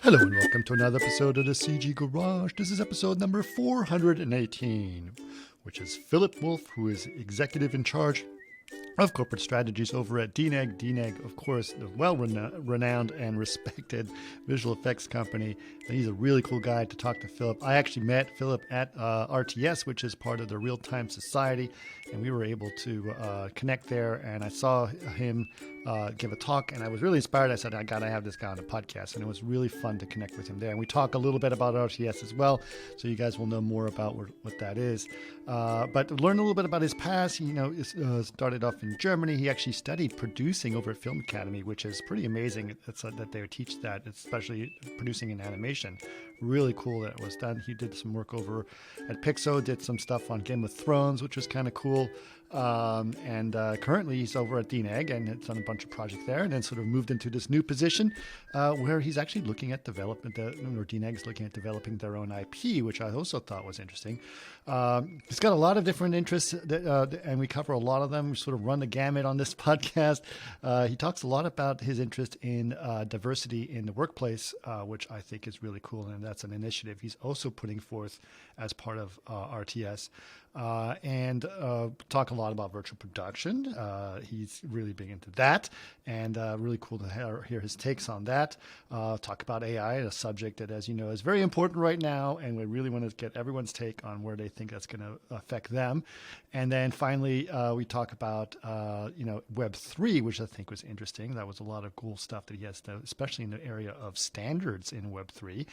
Hello and welcome to another episode of the CG Garage. This is episode number 418, which is Philipp Wolf, who is executive in charge of corporate strategies over at DNEG. DNEG, of course, the well-renowned and respected visual effects company. And he's a really cool guy to talk to Philipp. I actually met Philipp at RTS, which is part of the RealTime Society, and we were able to connect there. And I saw him give a talk, and I was really inspired. I said, I got to have this guy on the podcast. And it was really fun to connect with him there. And we talk a little bit about RTS as well, so you guys will know more about what that is. But learn a little bit about his past. He, started off in Germany. He actually studied producing over at Film Academy, which is pretty amazing that they teach that, especially producing in animation. Really cool that it was done. He did some work over at Pixo, did some stuff on Game of Thrones, which was kind of cool. And currently he's over at DNEG and has done a bunch of projects there, and then sort of moved into this new position where he's actually looking at development, or DNEG's looking at developing their own IP, which I also thought was interesting. He's got a lot of different interests, and we cover a lot of them. We sort of run the gamut on this podcast. He talks a lot about his interest in diversity in the workplace, which I think is really cool, and that's an initiative he's also putting forth as part of RTS. And talk a lot about virtual production. He's really big into that, and really cool to hear his takes on that. Talk about AI, a subject that, as you know, is very important right now, and we really want to get everyone's take on where they think that's going to affect them. And then finally, we talk about Web3, which I think was interesting. That was a lot of cool stuff that he has, especially in the area of standards in Web3,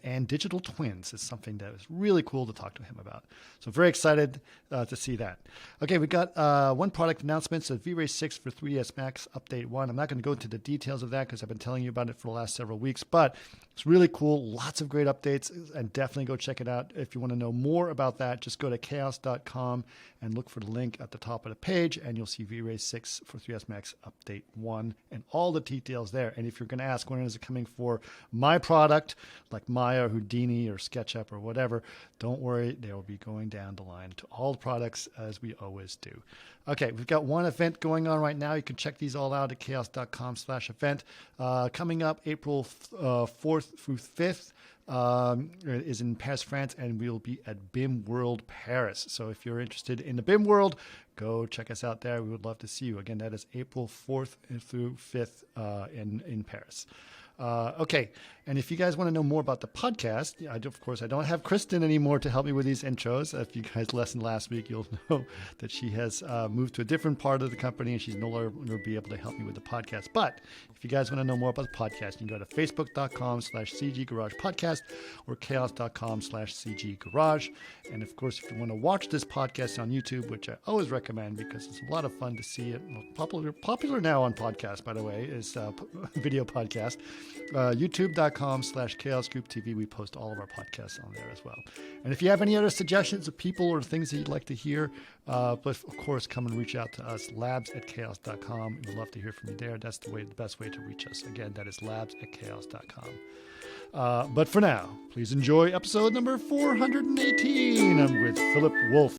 and digital twins is something that was really cool to talk to him about. So very excited to see that. Okay, we got one product announcement. So V-Ray 6 for 3ds Max Update 1. I'm not going to go into the details of that because I've been telling you about it for the last several weeks, but it's really cool. Lots of great updates, and definitely go check it out. If you want to know more about that, just go to chaos.com and look for the link at the top of the page, and you'll see V-Ray 6 for 3ds Max Update 1 and all the details there. And if you're going to ask when is it coming for my product, like Maya, Houdini, or SketchUp, or whatever, don't worry. They will be going down the line to all the products as we always do. Okay, we've got one event going on right now. You can check these all out at chaos.com/event. Coming up April 4th through 5th. Is in Paris, France, and we'll be at BIM World Paris. So if you're interested in the BIM World, go check us out there. We would love to see you. Again, that is April 4th through 5th in Paris. Okay, and if you guys want to know more about the podcast, of course, I don't have Kristen anymore to help me with these intros. If you guys listened last week, you'll know that she has moved to a different part of the company, and she's no longer going to be able to help me with the podcast. But if you guys want to know more about the podcast, you can go to facebook.com/CG Garage Podcast or chaos.com/CG Garage. And of course, if you want to watch this podcast on YouTube, which I always recommend because it's a lot of fun to see it. Popular now on podcasts, by the way, is video podcast. YouTube.com/Chaos Group TV. We post all of our podcasts on there as well. And if you have any other suggestions of people or things that you'd like to hear, but of course, come and reach out to us, labs@chaos.com. We'd love to hear from you there. That's the best way to reach us. Again, that is labs@chaos.com. But for now, please enjoy episode number 418. I'm with Philipp Wolf.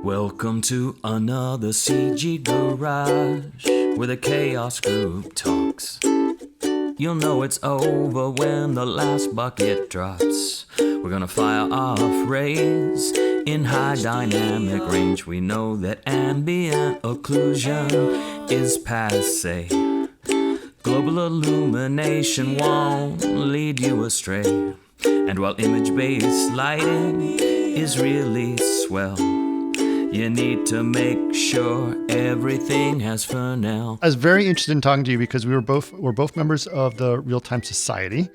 Welcome to another CG Garage where the Chaos Group talks. You'll know it's over when the last bucket drops. We're gonna fire off rays in high dynamic range. We know that ambient occlusion is passé. Global illumination won't lead you astray. And while image-based lighting is really swell, you need to make sure everything has Fresnel. I was very interested in talking to you because we're both members of the RealTime Society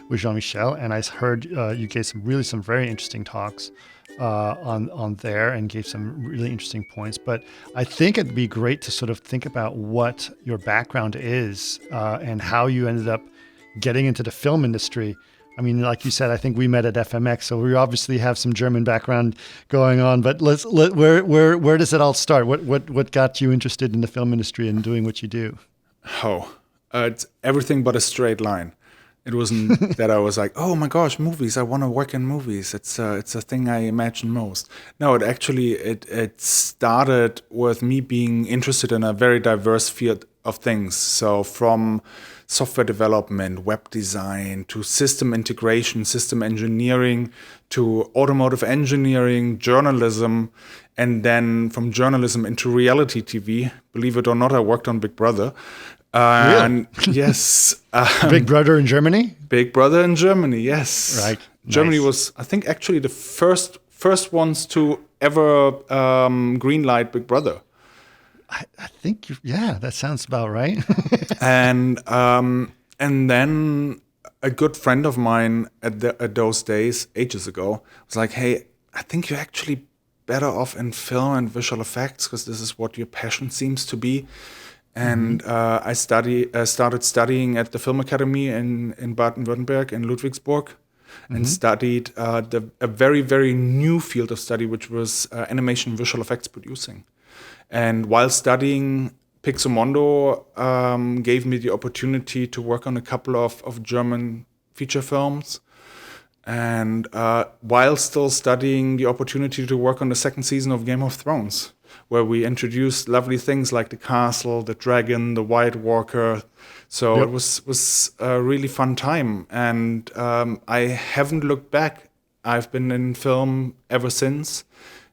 with Jean-Michel, and I heard you gave some very interesting talks on there and gave some really interesting points. But I think it'd be great to sort of think about what your background is and how you ended up getting into the film industry. I mean, like you said, I think we met at FMX, so we obviously have some German background going on. But where does it all start? What got you interested in the film industry and doing what you do? It's everything but a straight line. It wasn't that I was like, oh my gosh, movies! I want to work in movies. It's a thing I imagine most. No, it started with me being interested in a very diverse field of things. So from software development, web design, to system integration, system engineering, to automotive engineering, journalism, and then from journalism into reality TV. Believe it or not, I worked on Big Brother. And yes. Big Brother in Germany? Big Brother in Germany, yes. Right. Germany Nice. was, I think, actually the first ones to ever greenlight Big Brother. I think, that sounds about right. And then a good friend of mine at those days, ages ago, was like, "Hey, I think you're actually better off in film and visual effects because this is what your passion seems to be." And I started studying at the Film Academy in Baden-Württemberg in Ludwigsburg, and studied a very, very new field of study, which was animation and visual effects producing. And while studying, Pixomondo gave me the opportunity to work on a couple of German feature films. And while still studying, the opportunity to work on the second season of Game of Thrones, where we introduced lovely things like the castle, the dragon, the White Walker. So it was a really fun time. And I haven't looked back. I've been in film ever since.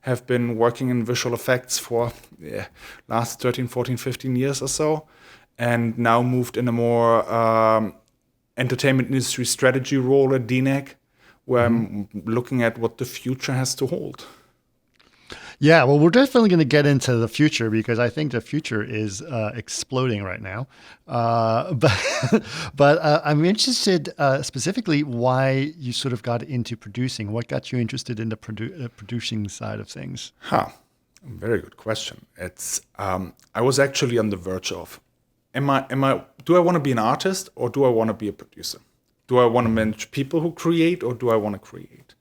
Have been working in visual effects for last 13, 14, 15 years or so. And now moved in a more entertainment industry strategy role at DNEG, where I'm looking at what the future has to hold. Yeah, well, we're definitely going to get into the future because I think the future is exploding right now. But I'm interested specifically why you sort of got into producing. What got you interested in the producing side of things? Very good question. It's I was actually on the verge of, do I want to be an artist or do I want to be a producer? Do I want to manage people who create or do I want to create?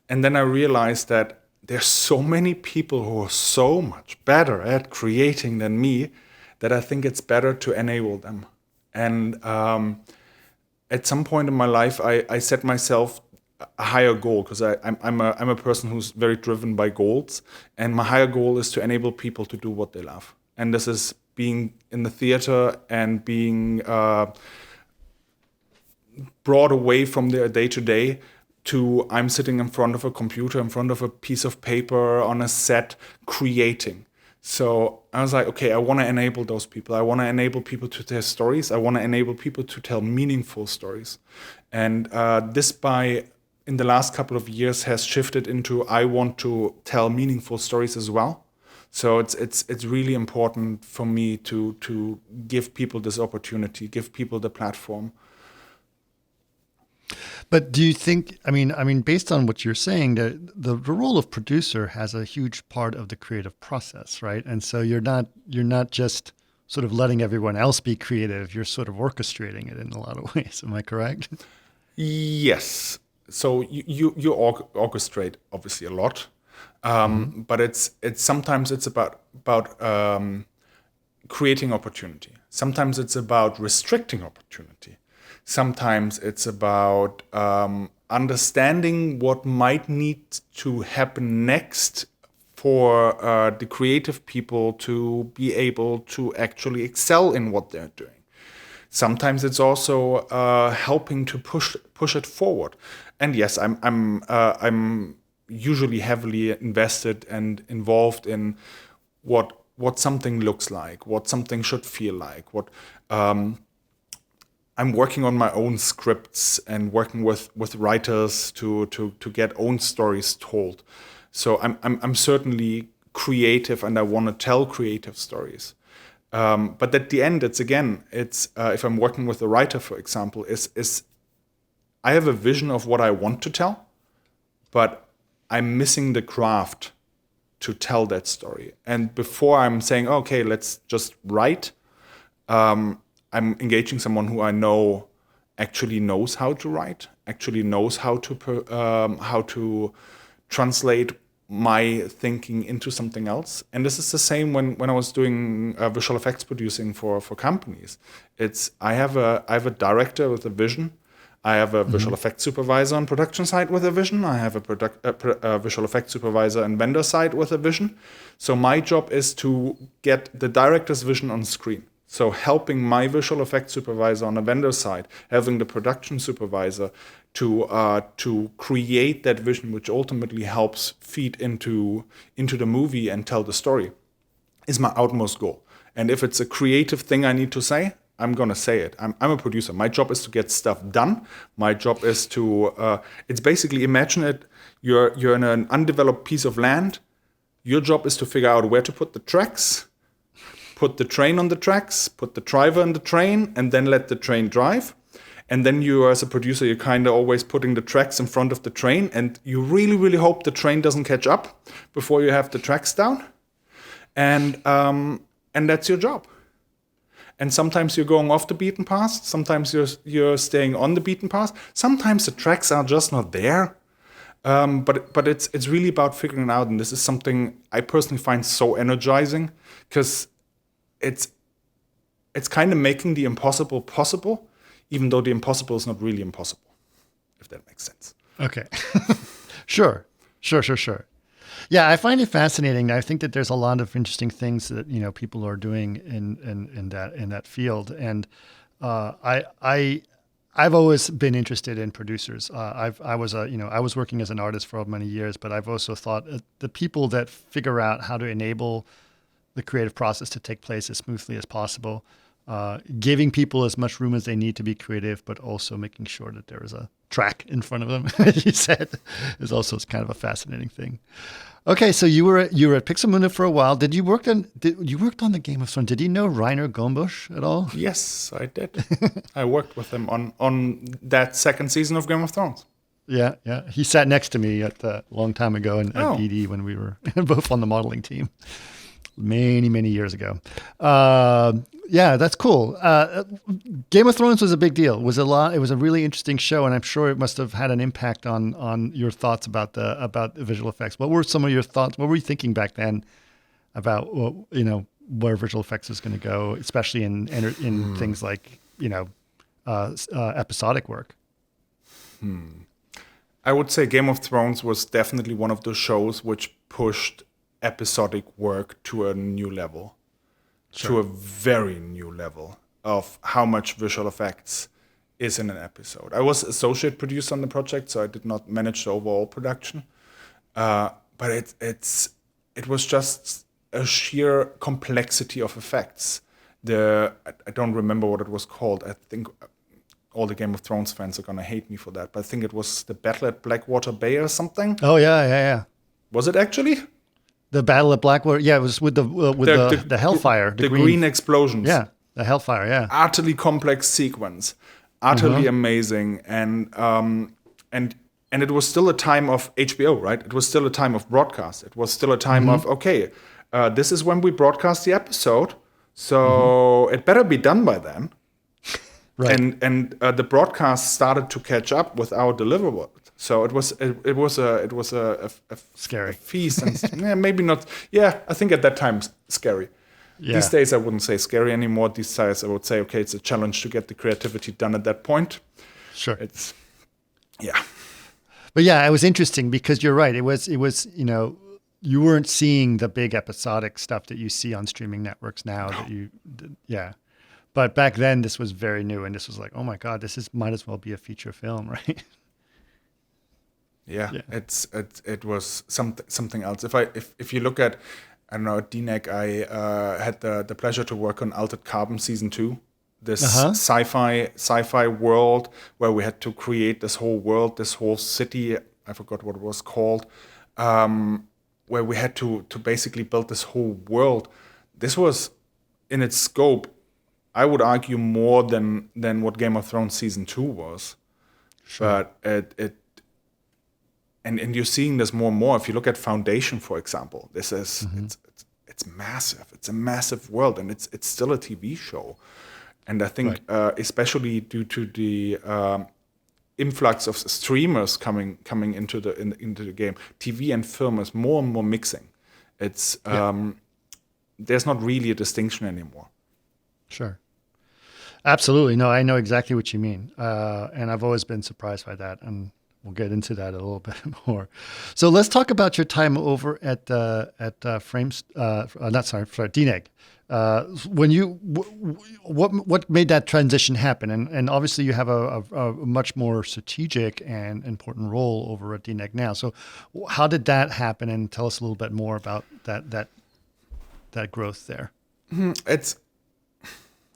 And then I realized that there's so many people who are so much better at creating than me that I think it's better to enable them. And at some point in my life, I set myself a higher goal because I'm a person who's very driven by goals. And my higher goal is to enable people to do what they love. And this is being in the theater and being brought away from their day-to-day to I'm sitting in front of a computer, in front of a piece of paper, on a set, creating. So I was like, okay, I want to enable those people. I want to enable people to tell stories. I want to enable people to tell meaningful stories. And in the last couple of years, has shifted into I want to tell meaningful stories as well. So it's really important for me to give people this opportunity, give people the platform. But do you think, I mean, based on what you're saying, the role of producer has a huge part of the creative process, right? And so you're not just sort of letting everyone else be creative, you're sort of orchestrating it in a lot of ways. Am I correct? Yes. So you orchestrate obviously a lot, but it's sometimes it's about creating opportunity. Sometimes it's about restricting opportunity. Sometimes it's about understanding what might need to happen next for the creative people to be able to actually excel in what they're doing. Sometimes it's also helping to push it forward. And yes, I'm usually heavily invested and involved in what something looks like, what something should feel like, what. I'm working on my own scripts and working with writers to get own stories told. So I'm certainly creative and I want to tell creative stories. But at the end, it's if I'm working with a writer, for example, is I have a vision of what I want to tell, but I'm missing the craft to tell that story. And before I'm saying, okay, let's just write, I'm engaging someone who I know actually knows how to write, actually knows how to translate my thinking into something else. And this is the same when I was doing visual effects producing for companies. I have a director with a vision. I have a visual effects supervisor on production side with a vision. I have a visual effects supervisor and vendor side with a vision. So my job is to get the director's vision on screen. So helping my visual effects supervisor on the vendor side, having the production supervisor to create that vision, which ultimately helps feed into the movie and tell the story, is my utmost goal. And if it's a creative thing I need to say, I'm going to say it. I'm a producer. My job is to get stuff done. My job is to, it's basically, imagine it, you're in an undeveloped piece of land. Your job is to figure out where to put the tracks, put the train on the tracks, put the driver in the train, and then let the train drive. And then you, as a producer, you're kind of always putting the tracks in front of the train, and you really, really hope the train doesn't catch up before you have the tracks down. And that's your job. And sometimes you're going off the beaten path. Sometimes you're staying on the beaten path. Sometimes the tracks are just not there. But it's really about figuring it out. And this is something I personally find so energizing, because it's kind of making the impossible possible, even though the impossible is not really impossible, if that makes sense. Okay. Sure. Yeah, I find it fascinating. I think that there's a lot of interesting things that people are doing in that field, and I've always been interested in producers. I was working as an artist for many years, but I've also thought the people that figure out how to enable the creative process to take place as smoothly as possible, giving people as much room as they need to be creative, but also making sure that there is a track in front of them, as you said, is also kind of a fascinating thing. Okay, so you were at Pixelmunde for a while. Did you worked on the Game of Thrones? Did you know Rainer Gombusch at all? Yes, I did. I worked with him on that second season of Game of Thrones. Yeah. He sat next to me at a long time ago at BD when we were both on the modeling team, many years ago. Yeah, that's cool. Game of Thrones was a big deal. It was a really interesting show, and I'm sure it must have had an impact on your thoughts about the visual effects. What were some of your thoughts? What were you thinking back then about where visual effects is going to go, especially in things like episodic work? I would say Game of Thrones was definitely one of those shows which pushed episodic work to a new level. Sure. To a very new level of how much visual effects is in an episode. I was associate producer on the project, so I did not manage the overall production. But it was just a sheer complexity of effects. I don't remember what it was called. I think all the Game of Thrones fans are gonna hate me for that, but I think it was the Battle at Blackwater Bay or something. Oh yeah. Was it actually? The Battle at Blackwater, yeah, it was with the Hellfire. The green explosions. Yeah, the Hellfire, yeah. Utterly complex sequence, utterly amazing. And it was still a time of HBO, right? It was still a time of broadcast. It was still a time of, this is when we broadcast the episode, so it better be done by then. Right. And the broadcast started to catch up with our deliverable. So it was a scary feast, and maybe not. Yeah, I think at that time scary. Yeah. These days I wouldn't say scary anymore. These days I would say, okay, it's a challenge to get the creativity done at that point. Sure. Yeah. But yeah, it was interesting because you're right. It was you weren't seeing the big episodic stuff that you see on streaming networks now. No. But back then this was very new, and this was like, oh my God, might as well be a feature film, right? Yeah. It was something else. If you look at, I don't know, at DNEG, I had the pleasure to work on Altered Carbon Season 2, this sci-fi world where we had to create this whole world, this whole city, I forgot what it was called, where we had to basically build this whole world. This was, in its scope, I would argue more than what Game of Thrones Season 2 was. Sure. But And you're seeing this more and more. If you look at Foundation, for example, this is it's massive. It's a massive world, and it's still a TV show. And I think, especially due to the influx of streamers coming into the game, TV and film is more and more mixing. It's there's not really a distinction anymore. Sure. Absolutely. No, I know exactly what you mean, and I've always been surprised by that. And We'll get into that a little bit more. So let's talk about your time over at Frames. Sorry, DNEG. When you what made that transition happen? And obviously you have a much more strategic and important role over at DNEG now. So how did that happen? And tell us a little bit more about that growth there. It's,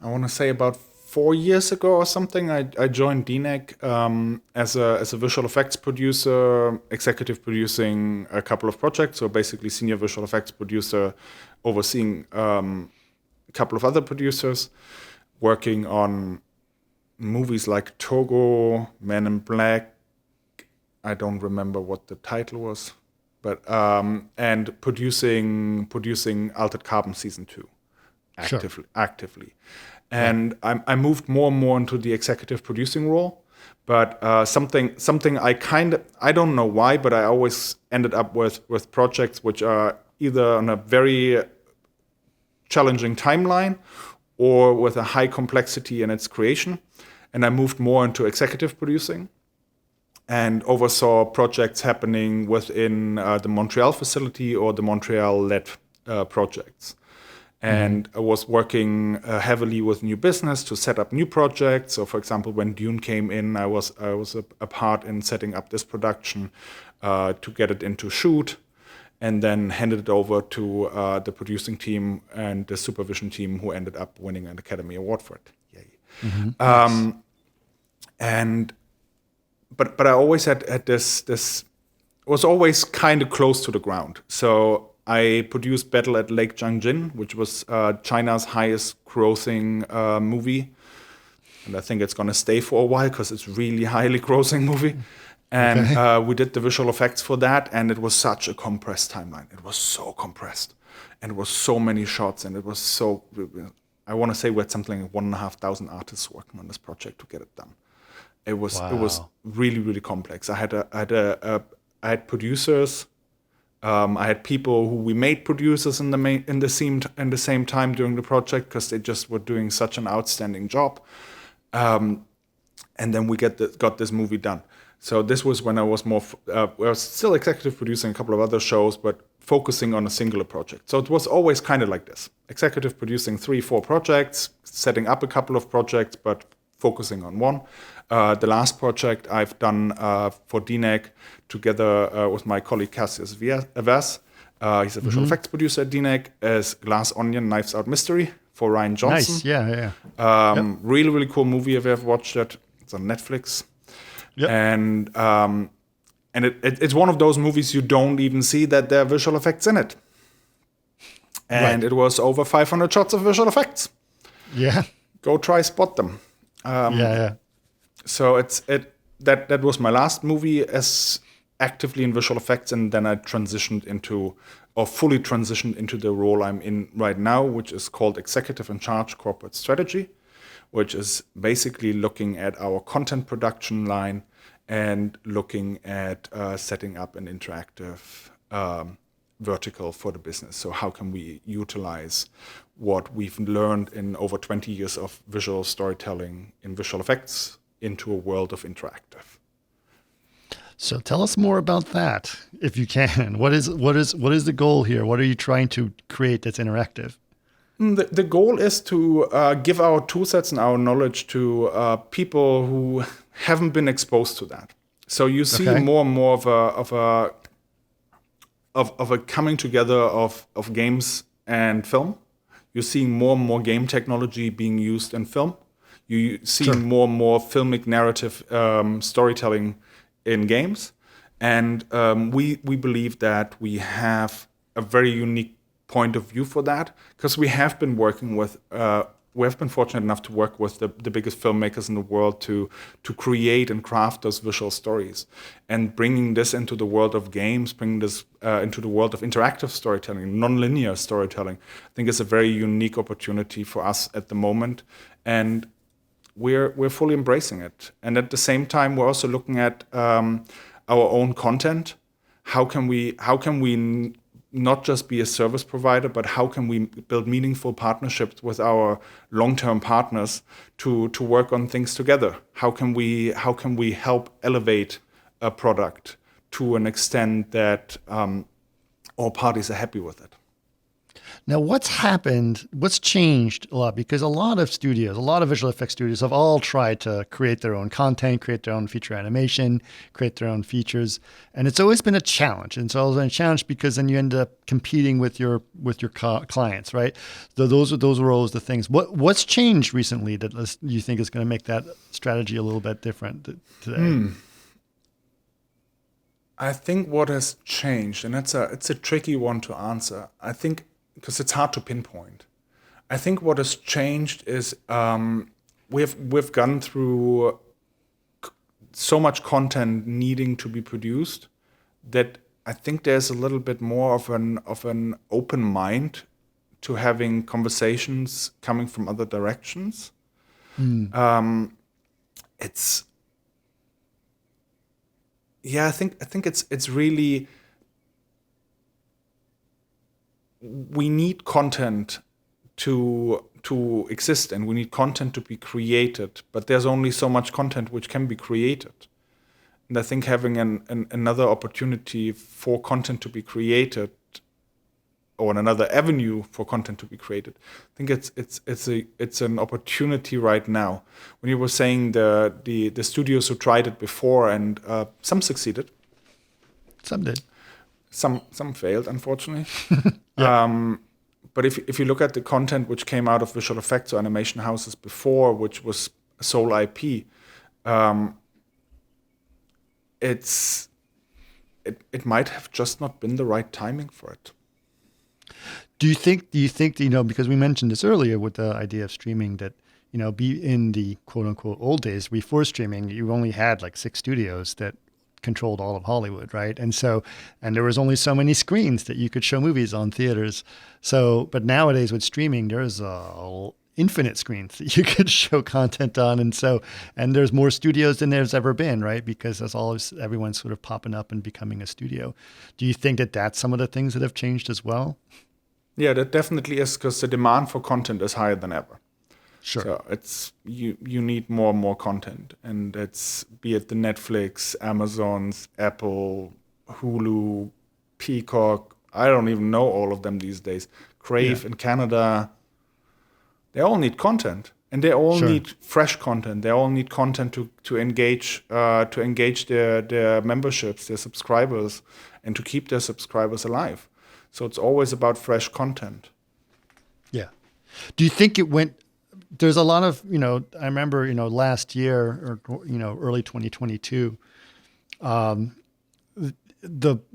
I want to say about 4 years ago or something, I joined DNEG as a visual effects producer, executive producing a couple of projects. So basically senior visual effects producer, overseeing a couple of other producers, working on movies like Togo, Men in Black. I don't remember what the title was, but and producing Altered Carbon season 2 actively. And I moved more and more into the executive producing role, but something I don't know why, but I always ended up with projects which are either on a very challenging timeline or with a high complexity in its creation. And I moved more into executive producing and oversaw projects happening within the Montreal facility or the Montreal-led projects. And I was working heavily with new business to set up new projects. So, for example, when Dune came in, I was a part in setting up this production to get it into shoot, and then handed it over to the producing team and the supervision team, who ended up winning an Academy Award for it. Yay! Nice. But I always had this was always kind of close to the ground. So I produced Battle at Lake Changjin, which was China's highest grossing movie. And I think it's going to stay for a while because it's really highly grossing movie. And we did the visual effects for that, and it was such a compressed timeline. It was so compressed. And it was so many shots, and it was so... I want to say we had something like 1,500 artists working on this project to get it done. It was really, really complex. I had producers... I had people who we made producers in the same time during the project because they just were doing such an outstanding job, and then we got this movie done. So this was when I was I was still executive producing a couple of other shows, but focusing on a singular project. So it was always kind of like this: executive producing 3-4 projects, setting up a couple of projects, but focusing on one. The last project I've done for DNEG together with my colleague Cassius Avas. He's a visual effects producer at DNEG, as Glass Onion, Knives Out Mystery for Ryan Johnson. Nice, yeah. Really, really cool movie if you have watched it. It's on Netflix. Yep. And it's one of those movies you don't even see that there are visual effects in it. And it was over 500 shots of visual effects. Yeah. Go try spot them. So that was my last movie as actively in visual effects, and then I fully transitioned into the role I'm in right now, which is called Executive in Charge Corporate Strategy, which is basically looking at our content production line and looking at setting up an interactive vertical for the business. So how can we utilize what we've learned in over 20 years of visual storytelling in visual effects into a world of interactive? So tell us more about that, if you can. What is the goal here? What are you trying to create that's interactive? The goal is to give our tool sets and our knowledge to people who haven't been exposed to that. So you see more and more of a coming together of games and film. You're seeing more and more game technology being used in film. You see more and more filmic narrative storytelling in games. And we believe that we have a very unique point of view for that, because we have been working with, we have been fortunate enough to work with the biggest filmmakers in the world to create and craft those visual stories. And bringing this into the world of games, bringing this into the world of interactive storytelling, non-linear storytelling, I think is a very unique opportunity for us at the moment. And we're fully embracing it. And at the same time, we're also looking at our own content. How can we not just be a service provider, but how can we build meaningful partnerships with our long-term partners to work on things together? How can we help elevate a product to an extent that all parties are happy with it. Now, what's changed a lot? Because a lot of studios, a lot of visual effects studios have all tried to create their own content, create their own feature animation, create their own features. And it's always been a challenge. And it's always been a challenge because then you end up competing with your clients, right? So those were always the things. What's changed recently that you think is going to make that strategy a little bit different today? I think what has changed, and it's a tricky one to answer, I think, because it's hard to pinpoint. I think what has changed is we've gone through so much content needing to be produced that I think there's a little bit more of an open mind to having conversations coming from other directions. I think it's really, we need content to exist, and we need content to be created, but there's only so much content which can be created. And I think having another opportunity for content to be created, or another avenue for content to be created, I think it's an opportunity right now. When you were saying the studios who tried it before, and some succeeded, Some did. some failed, unfortunately. Yeah. But if you look at the content which came out of visual effects or animation houses before, which was sole IP, it might have just not been the right timing for it. Do you think, because we mentioned this earlier with the idea of streaming, that, be in the quote unquote old days before streaming, you only had like 6 studios that controlled all of Hollywood, right? And there was only so many screens that you could show movies on theaters. So, but nowadays with streaming, there's infinite screens that you could show content on. And there's more studios than there's ever been, right? Because everyone's sort of popping up and becoming a studio. Do you think that that's some of the things that have changed as well? Yeah, that definitely is, because the demand for content is higher than ever. Sure. So it's you need more and more content, and it's, be it the Netflix, Amazons, Apple, Hulu, Peacock. I don't even know all of them these days. Crave in Canada. They all need content, and they all need fresh content. They all need content to engage their memberships, their subscribers, and to keep their subscribers alive. So it's always about fresh content. Yeah. Do you think it went? There's a lot of, I remember, last year or, early 2022,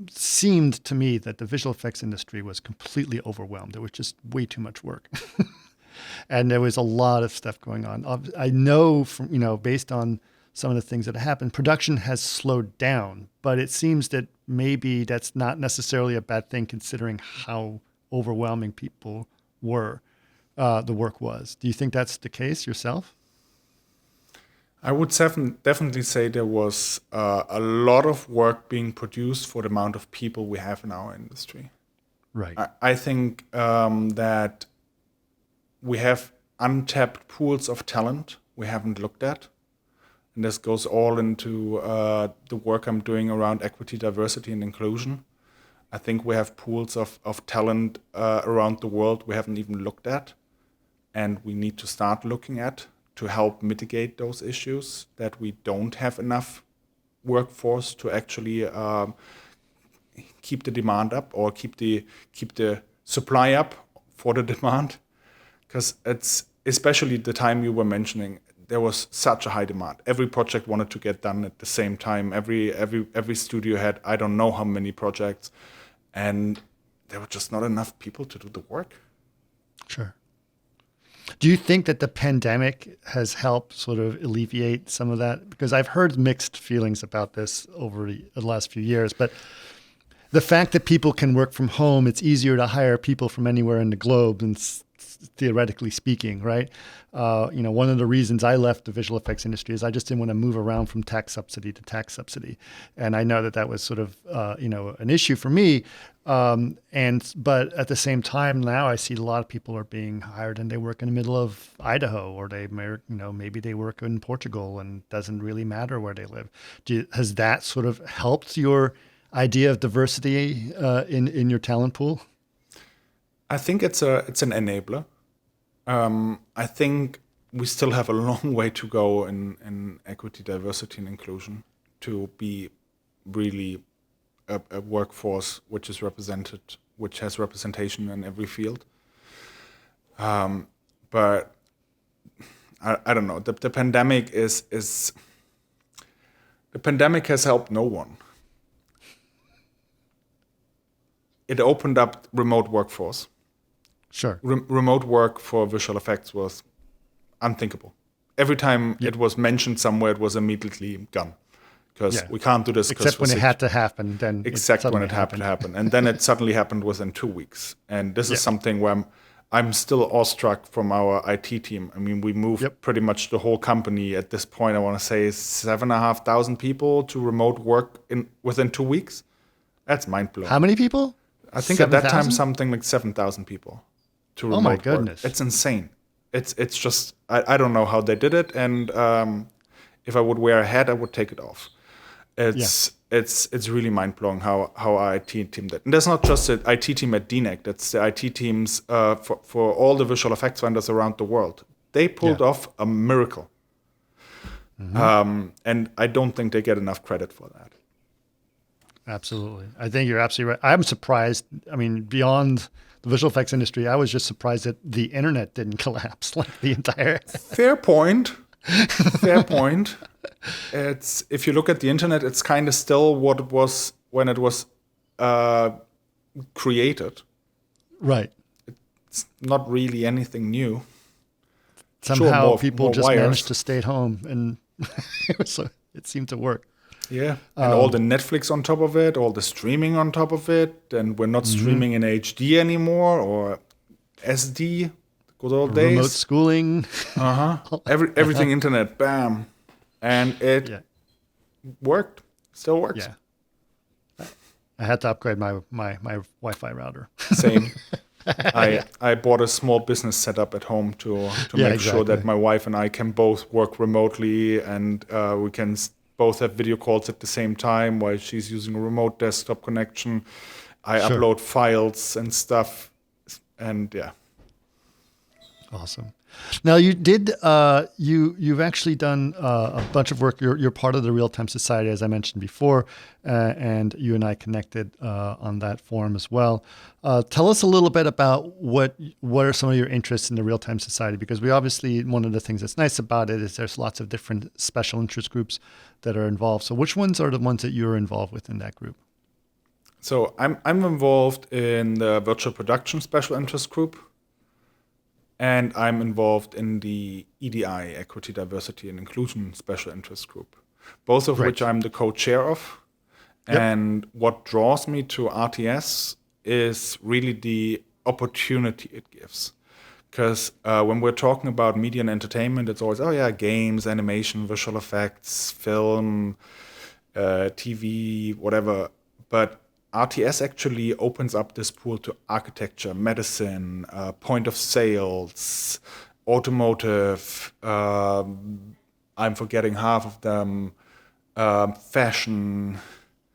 seemed to me that the visual effects industry was completely overwhelmed. There was just way too much work. And there was a lot of stuff going on. I know from, based on some of the things that have happened, production has slowed down, but it seems that maybe that's not necessarily a bad thing considering how overwhelming people were. The work was. Do you think that's the case yourself? I would definitely say there was a lot of work being produced for the amount of people we have in our industry. Right. I think that we have untapped pools of talent we haven't looked at. And this goes all into the work I'm doing around equity, diversity, and inclusion. I think we have pools of talent around the world we haven't even looked at, and we need to start looking at to help mitigate those issues, that we don't have enough workforce to actually keep the demand up, or keep the supply up for the demand. Because it's, especially the time you were mentioning, there was such a high demand. Every project wanted to get done at the same time. Every studio had, I don't know how many projects, and there were just not enough people to do the work. Sure. Do you think that the pandemic has helped sort of alleviate some of that? Because I've heard mixed feelings about this over the last few years, but the fact that people can work from home, it's easier to hire people from anywhere in the globe theoretically speaking, right? One of the reasons I left the visual effects industry is I just didn't want to move around from tax subsidy to tax subsidy. And I know that was sort of, an issue for me. But at the same time, now I see a lot of people are being hired and they work in the middle of Idaho, or maybe they work in Portugal, and it doesn't really matter where they live. Has that sort of helped your idea of diversity in your talent pool? I think it's an enabler. I think we still have a long way to go in equity, diversity, and inclusion to be really a workforce which is represented, which has representation in every field. But I don't know. The pandemic the pandemic has helped no one. It opened up remote workforce. Sure. Remote work for visual effects was unthinkable. Every time it was mentioned somewhere, it was immediately gone. Because we can't do this. Except when it had to happen, then exactly when it happened to happen. And then it suddenly happened within 2 weeks. And this is something where I'm still awestruck from our IT team. I mean, we moved pretty much the whole company at this point, I want to say 7,500 people to remote work within 2 weeks. That's mind-blowing. How many people? I think 7, at that time, something like 7,000 people to remote work. Oh my goodness. It's insane. It's just, I don't know how they did it. And if I would wear a hat, I would take it off. It's really mind-blowing how our IT team did. And that's not just the IT team at DNEG. That's the IT teams for all the visual effects vendors around the world. They pulled off a miracle. Mm-hmm. And I don't think they get enough credit for that. Absolutely. I think you're absolutely right. I'm surprised. I mean, beyond the visual effects industry, I was just surprised that the internet didn't collapse, like the entire... Fair point. Fair point. It's, if you look at the internet, it's kind of still what it was when it was created. Right. It's not really anything new. Somehow people just managed to stay at home, and it seemed to work. Yeah, and all the Netflix on top of it, all the streaming on top of it, and we're not streaming in HD anymore or SD, good old days. Remote schooling. Everything internet, bam. And it worked, still works. Yeah. I had to upgrade my Wi-Fi router. Same. I bought a small business setup at home to make sure that my wife and I can both work remotely, and we can both have video calls at the same time while she's using a remote desktop connection. I upload files and stuff, and Awesome. Now you did you've actually done a bunch of work. You're part of the RealTime Society, as I mentioned before, and you and I connected on that forum as well. Tell us a little bit about what are some of your interests in the RealTime Society, because we obviously, one of the things that's nice about it is there's lots of different special interest groups that are involved. So which ones are the ones that you're involved with in that group? So I'm involved in the virtual production special interest group. And I'm involved in the EDI, Equity, Diversity, and Inclusion Special Interest Group, both of which I'm the co-chair of. And what draws me to RTS is really the opportunity it gives. Because when we're talking about media and entertainment, it's always, games, animation, visual effects, film, TV, whatever. But RTS actually opens up this pool to architecture, medicine, point of sales, automotive, I'm forgetting half of them, fashion,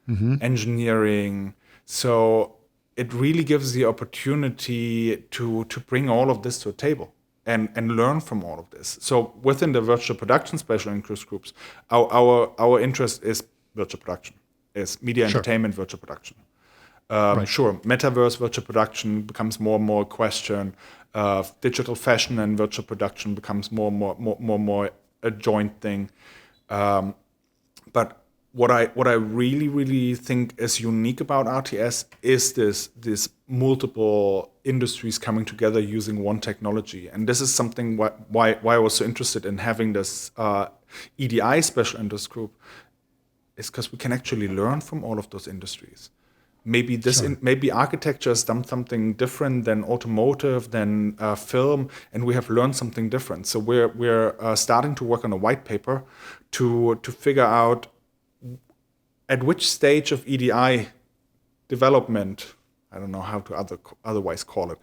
engineering. So it really gives the opportunity to bring all of this to a table and learn from all of this. So within the virtual production special interest groups, our interest is virtual production, is media entertainment virtual production. Sure, metaverse virtual production becomes more and more a question. Digital fashion and virtual production becomes more and more a joint thing. But what I really think is unique about RTS is this multiple industries coming together using one technology, and this is something why I was so interested in having this EDI special interest group, is because we can actually learn from all of those industries. Maybe maybe architecture has done something different than automotive, than film, and we have learned something different. So we're starting to work on a white paper to figure out at which stage of EDI development, I don't know how to otherwise call it,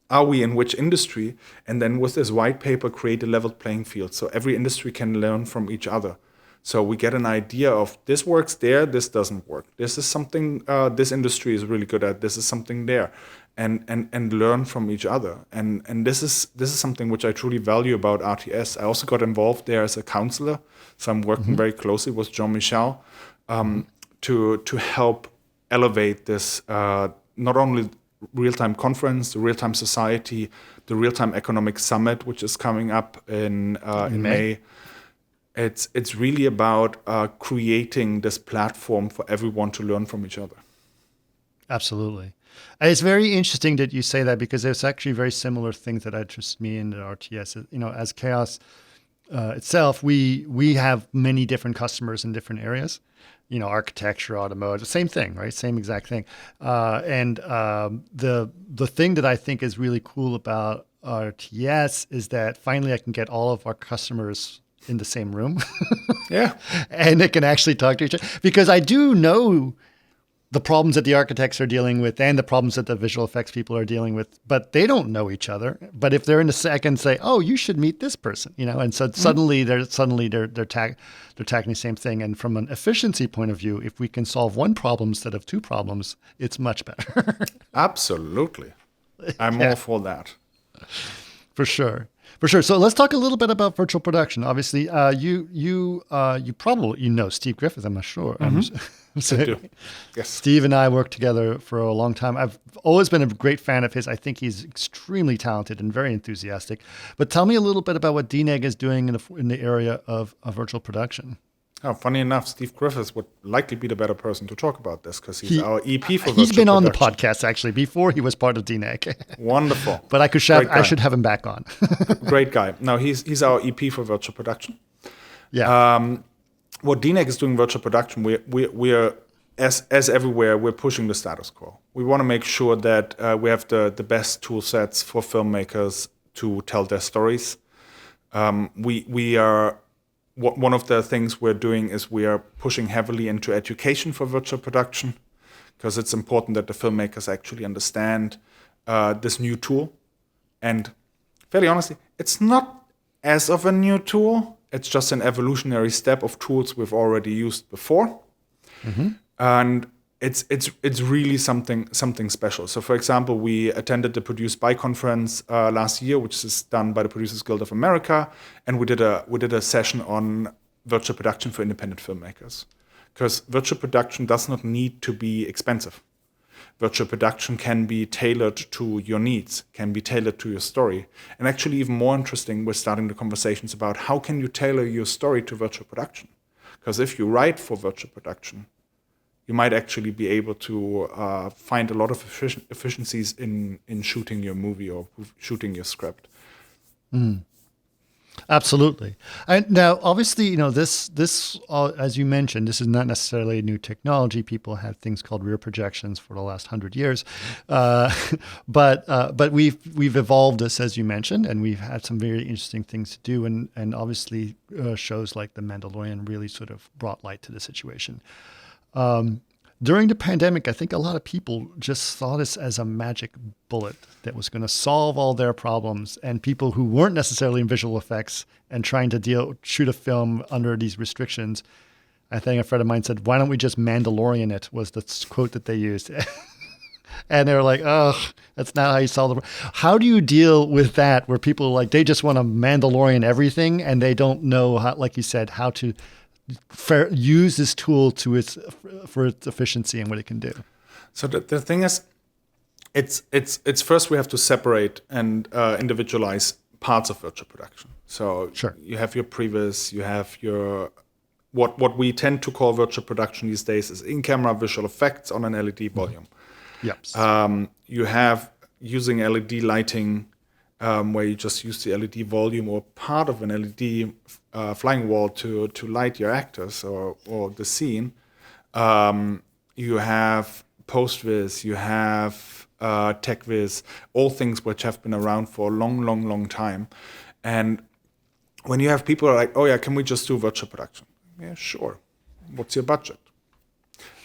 are we in which industry, and then with this white paper create a level playing field so every industry can learn from each other. So we get an idea of this works there, this doesn't work. This is something this industry is really good at. This is something there, and learn from each other. And this is something which I truly value about RTS. I also got involved there as a counselor, so I'm working very closely with Jean-Michel to help elevate this not only RealTime conference, the RealTime Society, the RealTime Economic Summit, which is coming up in May. It's really about creating this platform for everyone to learn from each other. Absolutely. It's very interesting that you say that, because there's actually very similar things that interest me in the RTS. You know, as Chaos itself, we have many different customers in different areas. You know, architecture, automotive, same thing, right? Same exact thing. And the thing that I think is really cool about RTS is that finally I can get all of our customers in the same room. Yeah. And they can actually talk to each other, because I do know the problems that the architects are dealing with and the problems that the visual effects people are dealing with, but they don't know each other. But if they're in a second say, oh, you should meet this person, you know, and so suddenly they're tackling the same thing. And from an efficiency point of view, if we can solve one problem instead of two problems, it's much better. Absolutely. I'm all for that. For sure. For sure. So let's talk a little bit about virtual production. Obviously, you probably know Steve Griffith, I'm not sure. I do. Yes. Steve and I worked together for a long time. I've always been a great fan of his. I think he's extremely talented and very enthusiastic. But tell me a little bit about what DNEG is doing in the area of virtual production. Oh, funny enough, Steve Griffiths would likely be the better person to talk about this, because he's our EP for virtual He's been on the production. podcast, actually, before he was part of DNEG. Wonderful. But I should have him back on. Great guy. Now, he's our EP for virtual production. Yeah. What DNEG is doing virtual production, we are, as everywhere, we're pushing the status quo. We want to make sure that we have the best tool sets for filmmakers to tell their stories. We are... One of the things we're doing is we are pushing heavily into education for virtual production, because it's important that the filmmakers actually understand this new tool. And fairly honestly, it's not as of a new tool. It's just an evolutionary step of tools we've already used before. And it's really something special. So, for example, we attended the Produce By conference last year, which is done by the Producers Guild of America, and we did a session on virtual production for independent filmmakers. Because virtual production does not need to be expensive. Virtual production can be tailored to your needs, can be tailored to your story. And actually, even more interesting, we're starting the conversations about how can you tailor your story to virtual production. Because if you write for virtual production, you might actually be able to find a lot of efficiencies in shooting your movie or shooting your script. Absolutely. And now, obviously, you know, this as you mentioned, this is not necessarily a new technology. People had things called rear projections for the last 100 years, but we've evolved this, as you mentioned, and we've had some very interesting things to do. And obviously, shows like The Mandalorian really sort of brought light to the situation. During the pandemic, I think a lot of people just saw this as a magic bullet that was going to solve all their problems. And people who weren't necessarily in visual effects and trying to shoot a film under these restrictions, I think a friend of mine said, "Why don't we just Mandalorian it?" was the quote that they used. And they were like, "Oh, that's not how you solve the problem." How do you deal with that, where people like they just want to Mandalorian everything and they don't know how, like you said, how to use this tool for its efficiency and what it can do? So the thing is, it's first we have to separate and individualize parts of virtual production. So sure. You have your previs, you have your what we tend to call virtual production these days is in-camera visual effects on an LED volume. Yep. You have using LED lighting, where you just use the LED volume or part of an LED flying wall to light your actors or the scene. You have PostViz, you have TechViz, all things which have been around for a long, long, long time. And when you have people like, oh yeah, can we just do virtual production? Yeah, sure. What's your budget?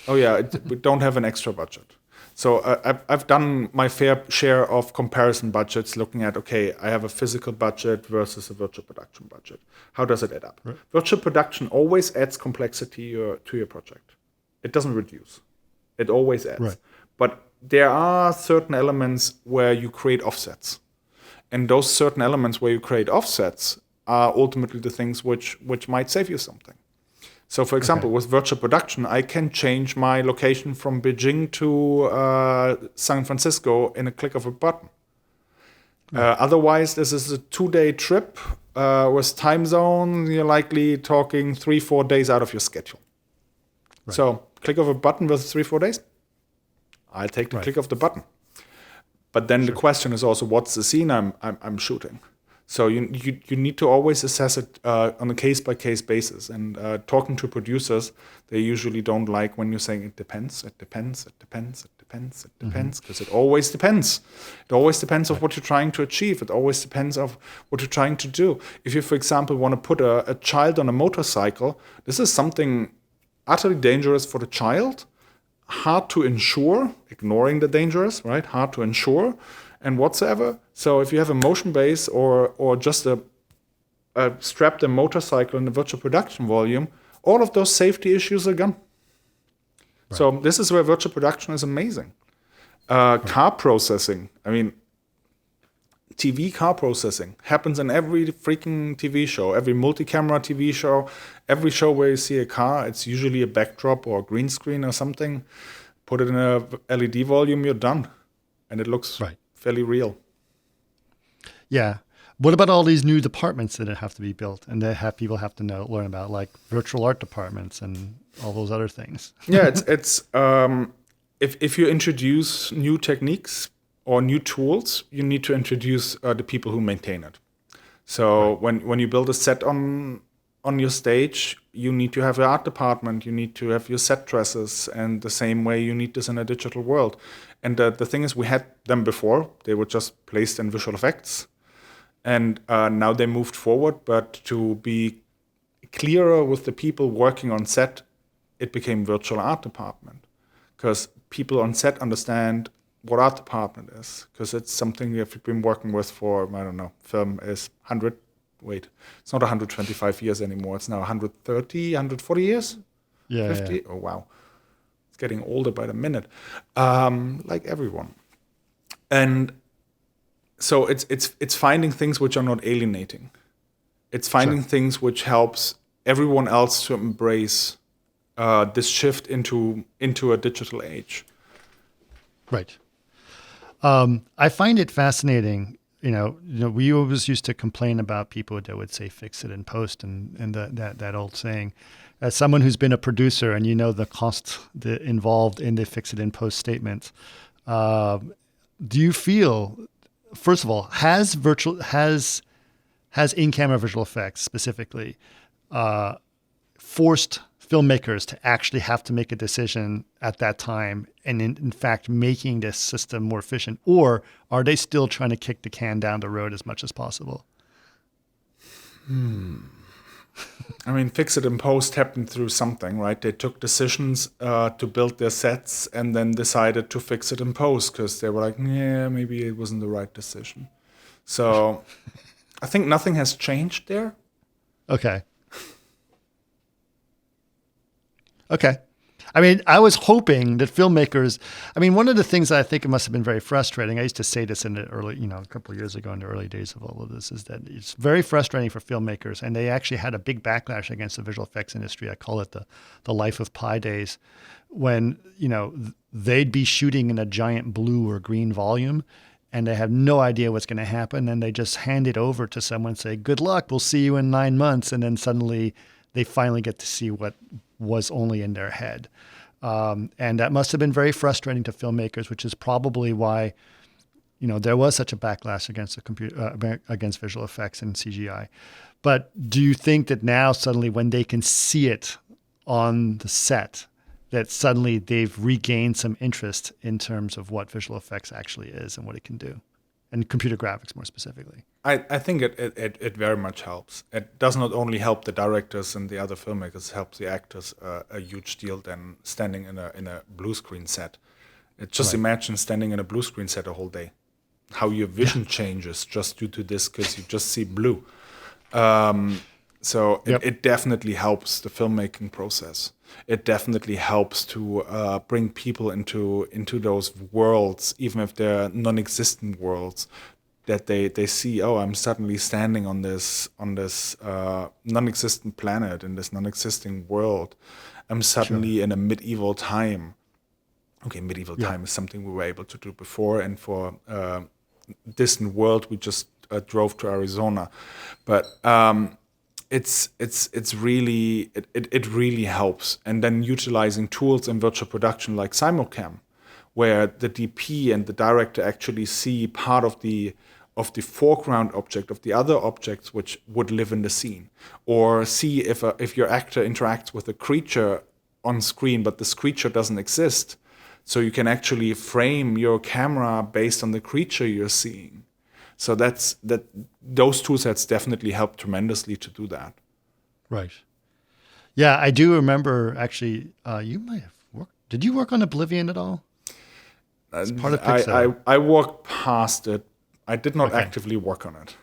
Oh yeah, we don't have an extra budget. So I've done my fair share of comparison budgets, looking at, okay, I have a physical budget versus a virtual production budget. How does it add up? Right. Virtual production always adds complexity to your project. It doesn't reduce. It always adds. Right. But there are certain elements where you create offsets. And those certain elements where you create offsets are ultimately the things which might save you something. So, for example, with virtual production, I can change my location from Beijing to San Francisco in a click of a button. Right. Otherwise, this is a 2-day trip with time zone. You're likely talking 3-4 days out of your schedule. Right. So, click of a button versus 3-4 days. I'll take the click of the button. But then the question is also, what's the scene I'm shooting? So you need to always assess it on a case-by-case basis. And talking to producers, they usually don't like when you're saying it depends, because it always depends. It always depends of what you're trying to achieve. It always depends of what you're trying to do. If you, for example, want to put a child on a motorcycle, this is something utterly dangerous for the child, hard to insure, ignoring the dangerous, right? Hard to insure and whatsoever. So if you have a motion base or just a strapped a motorcycle in the virtual production volume, all of those safety issues are gone. Right. So this is where virtual production is amazing. Car processing, I mean, TV car processing happens in every freaking TV show, every multi-camera TV show, every show where you see a car, it's usually a backdrop or a green screen or something. Put it in a LED volume, you're done. And it looks fairly real. Yeah. What about all these new departments that have to be built and that people have to learn about, like virtual art departments and all those other things? Yeah, it's if you introduce new techniques or new tools, you need to introduce the people who maintain it. So when you build a set on your stage, you need to have an art department, you need to have your set dressers, and the same way you need this in a digital world. And the thing is, we had them before. They were just placed in visual effects. And now they moved forward, but to be clearer with the people working on set, it became virtual art department. Because people on set understand what art department is, because it's something we've been working with for, I don't know, film is it's not 125 years anymore. It's now 130, 140 years? 50? Yeah. Oh, wow. It's getting older by the minute, like everyone. And so it's finding things which are not alienating. It's finding things which helps everyone else to embrace this shift into a digital age. Right. I find it fascinating. You know, we always used to complain about people that would say "fix it in post" and that old saying. As someone who's been a producer and the cost involved in the "fix it in post" statement, do you feel, first of all, has in-camera visual effects specifically forced filmmakers to actually have to make a decision at that time and in fact making this system more efficient, or are they still trying to kick the can down the road as much as possible? I mean, fix it in post happened through something, right? They took decisions to build their sets and then decided to fix it in post because they were like, yeah, maybe it wasn't the right decision. So I think nothing has changed there. Okay. I mean, I was hoping that filmmakers, one of the things that I think it must have been very frustrating, I used to say this in the early, a couple of years ago in the early days of all of this, is that it's very frustrating for filmmakers. And they actually had a big backlash against the visual effects industry. I call it the Life of Pi days, when, they'd be shooting in a giant blue or green volume and they have no idea what's going to happen. And they just hand it over to someone and say, good luck, we'll see you in 9 months. And then suddenly they finally get to see what was only in their head. And that must have been very frustrating to filmmakers, which is probably why, there was such a backlash against against visual effects and CGI. But do you think that now suddenly when they can see it on the set, that suddenly they've regained some interest in terms of what visual effects actually is and what it can do, and computer graphics more specifically. I think it very much helps. It does not only help the directors and the other filmmakers, it helps the actors a huge deal than standing in a blue screen set. Just imagine standing in a blue screen set a whole day. How your vision changes just due to this, because you just see blue. So it definitely helps the filmmaking process. It definitely helps to bring people into those worlds, even if they're non-existent worlds, that they see, oh, I'm suddenly standing on this non-existent planet, in this non-existing world. I'm suddenly in a medieval time. Okay, medieval time is something we were able to do before, and for distant world we just drove to Arizona, but it really helps. And then utilizing tools in virtual production like simulcam, where the DP and the director actually see part of the foreground object of the other objects which would live in the scene, or see if your actor interacts with a creature on screen but this creature doesn't exist, so you can actually frame your camera based on the creature you're seeing. So those tool sets definitely help tremendously to do that. Right. Yeah, I do remember actually. You might have worked. Did you work on Oblivion at all? It's part of Pixar. I walked past it. I did not actively work on it.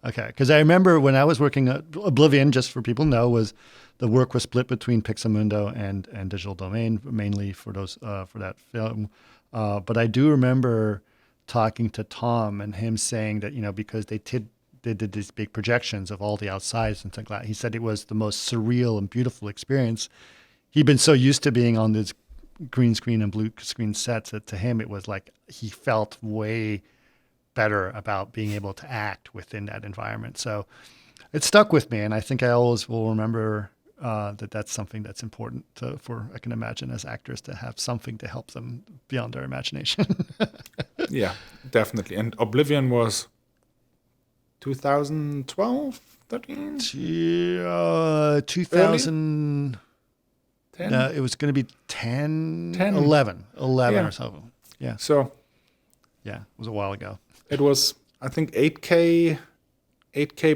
Okay, because I remember when I was working at Oblivion, just for people to know, was the work was split between Pixamundo and Digital Domain, mainly for those for that film. But I do remember talking to Tom and him saying that, because they did these big projections of all the outsides and things like that, he said it was the most surreal and beautiful experience. He'd been so used to being on this green screen and blue screen sets that to him it was like he felt way better about being able to act within that environment. So it stuck with me, and I think I always will remember that's something that's important I can imagine, as actors, to have something to help them beyond their imagination. Yeah, definitely. And Oblivion was 2012, 13? 2000. 10? No, it was going to be 10. 11 or so. Yeah. So yeah, it was a while ago. It was, I think, 8K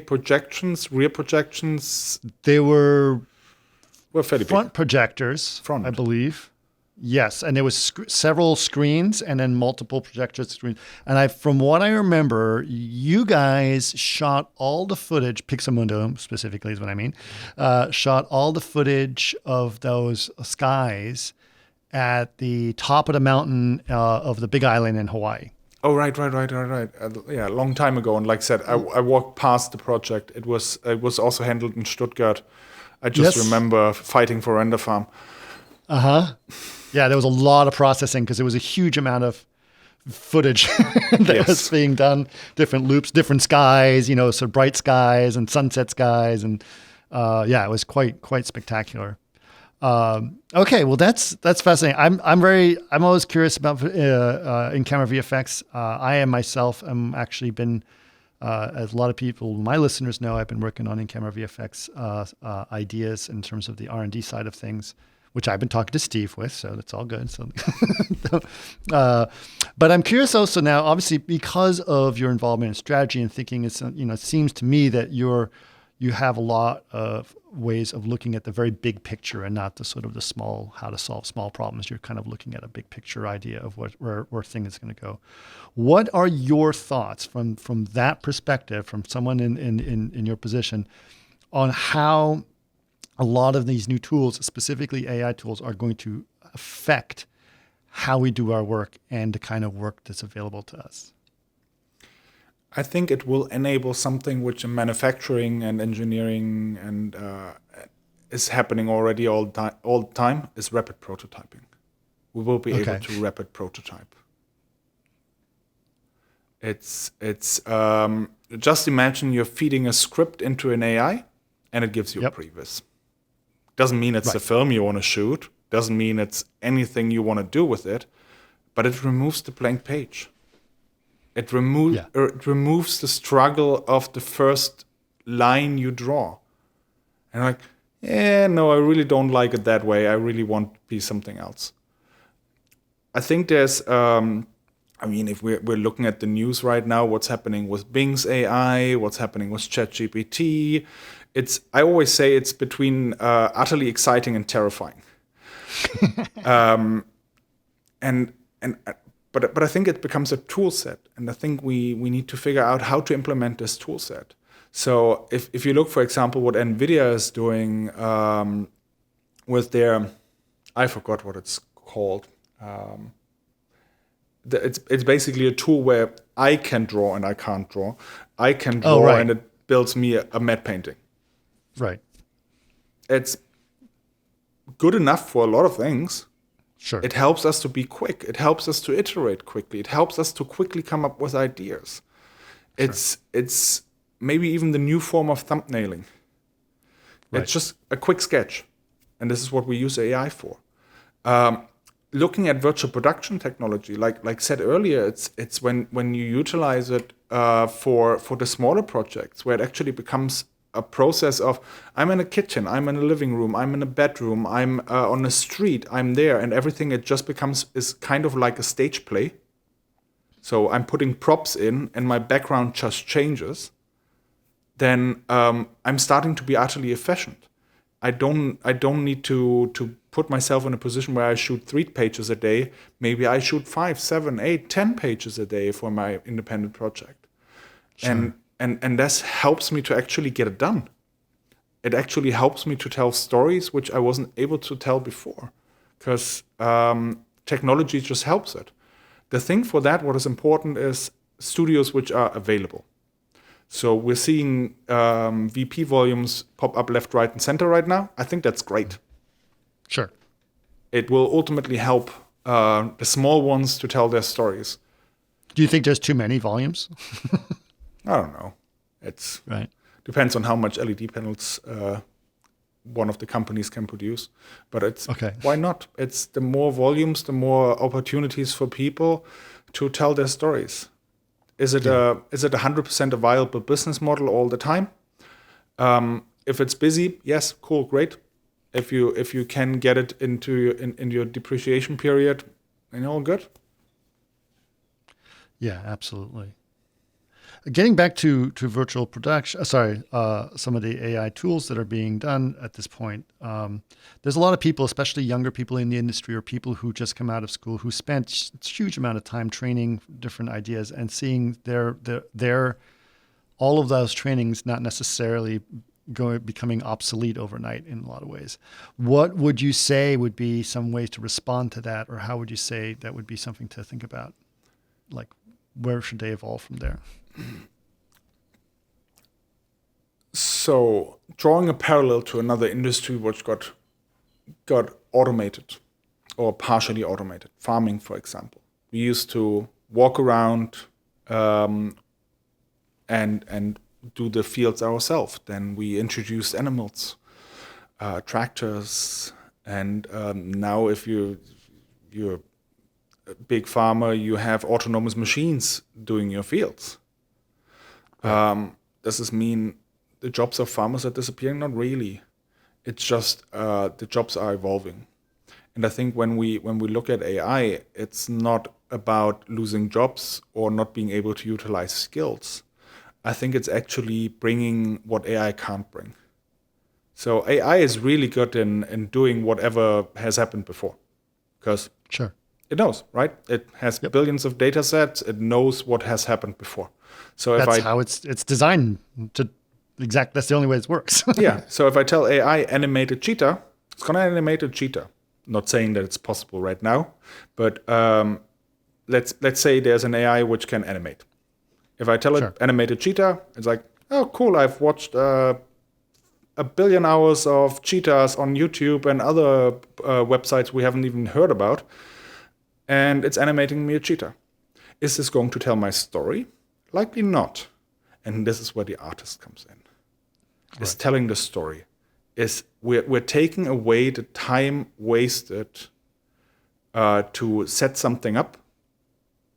projections, rear projections. They were fairly front big. Projectors, I believe. Yes, and there was several screens and then multiple projector screens. And from what I remember, you guys shot all the footage, Pixamundo specifically is what I mean, shot all the footage of those skies at the top of the mountain of the Big Island in Hawaii. Oh, right. Yeah, a long time ago. And like I said, I walked past the project. It was also handled in Stuttgart. I just remember fighting for Render Farm. Uh-huh. Yeah, there was a lot of processing because there was a huge amount of footage that was being done. Different loops, different skies, so bright skies and sunset skies. And it was quite spectacular. Okay, well that's fascinating. I'm always curious about in-camera VFX. I am myself actually been, as a lot of people, my listeners know, I've been working on in-camera VFX ideas in terms of the R&D side of things, which I've been talking to Steve with, so that's all good. So, but I'm curious also now, obviously, because of your involvement in strategy and thinking, it seems to me that you have a lot of ways of looking at the very big picture and not the sort of the small, how to solve small problems. You're kind of looking at a big picture idea of where things is going to go. What are your thoughts from that perspective, from someone in your position, on how a lot of these new tools, specifically AI tools, are going to affect how we do our work and the kind of work that's available to us? I think it will enable something which in manufacturing and engineering and is happening already all the time, is rapid prototyping. We will be able to rapid prototype. It's just imagine you're feeding a script into an AI and it gives you a previs. Doesn't mean it's the film you want to shoot. Doesn't mean it's anything you want to do with it, but it removes the blank page. It removes the struggle of the first line you draw. And no, I really don't like it that way. I really want to be something else. I think there's, if we're looking at the news right now, what's happening with Bing's AI, what's happening with ChatGPT, I always say it's between utterly exciting and terrifying. And but I think it becomes a tool set, and I think we need to figure out how to implement this tool set. So if you look, for example, what NVIDIA is doing with their, I forgot what it's called. It's basically a tool where I can draw and I can't draw. I can draw right. and it builds me a matte painting. Right. It's good enough for a lot of things. Sure. It helps us to be quick. It helps us to iterate quickly. It helps us to quickly come up with ideas. Sure. It's maybe even the new form of thumbnailing. Right. It's just a quick sketch. And this is what we use AI for. Looking at virtual production technology, like said earlier, it's when you utilize it for the smaller projects, where it actually becomes a process of, I'm in a kitchen, I'm in a living room, I'm in a bedroom, I'm on a street, I'm there, and everything it just is kind of like a stage play. So I'm putting props in and my background just changes. Then I'm starting to be utterly efficient. I don't need to put myself in a position where I shoot 3 pages a day. Maybe I shoot 5, 7, 8, 10 pages a day for my independent project. Sure. And this helps me to actually get it done. It actually helps me to tell stories which I wasn't able to tell before, because technology just helps it. The thing for that, what is important, is studios which are available. So we're seeing VP volumes pop up left, right, and center right now. I think that's great. Sure. It will ultimately help the small ones to tell their stories. Do you think there's too many volumes? I don't know. It's right. Depends on how much LED panels one of the companies can produce. But it's okay. Why not? It's the more volumes, the more opportunities for people to tell their stories. Is it 100% a viable business model all the time? If it's busy, yes, cool, great. If you can get it into in your depreciation period, all good. Yeah, absolutely. Getting back to virtual production, some of the AI tools that are being done at this point, there's a lot of people, especially younger people in the industry or people who just come out of school, who spent a huge amount of time training different ideas and seeing their all of those trainings not necessarily becoming obsolete overnight in a lot of ways. What would you say would be some ways to respond to that, or how would you say that would be something to think about? Like, where should they evolve from there? So, drawing a parallel to another industry which got automated or partially automated, farming, for example. We used to walk around and do the fields ourselves. Then we introduced animals, tractors, and now if you're a big farmer, you have autonomous machines doing your fields. Does this mean the jobs of farmers are disappearing? Not really. It's just the jobs are evolving. And I think when we look at AI, it's not about losing jobs or not being able to utilize skills. I think it's actually bringing what AI can't bring. So AI is really good in doing whatever has happened before, because sure. It knows, right? It has billions of data sets. It knows what has happened before. So that's how it's designed to that's the only way it works. Yeah. So if I tell AI animate a cheetah, it's gonna animate a cheetah. Not saying that it's possible right now, but let's say there's an AI which can animate. If I tell it animate a cheetah, it's like, oh cool, I've watched 1 billion hours of cheetahs on YouTube and other websites we haven't even heard about. And it's animating me a cheetah. Is this going to tell my story? Likely not. And this is where the artist comes in. Right. Is telling the story. Is we're taking away the time wasted to set something up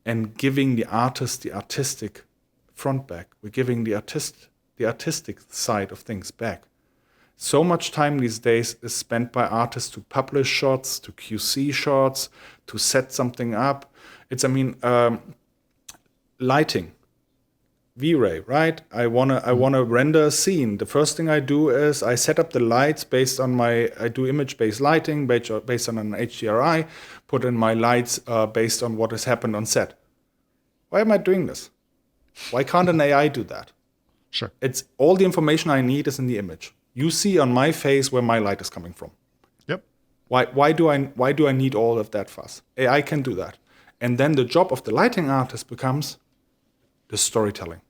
and giving the artist the artistic front back. We're giving the artistic side of things back. So much time these days is spent by artists to publish shots, to QC shots, to set something up. Lighting, V-Ray, right? I wanna render a scene. The first thing I do is I set up the lights I do image-based lighting based on an HDRI, put in my lights based on what has happened on set. Why am I doing this? Why can't an AI do that? Sure. It's all the information I need is in the image. You see on my face where my light is coming from. Yep. Why do I need all of that fuss? AI can do that. And then the job of the lighting artist becomes the storytelling.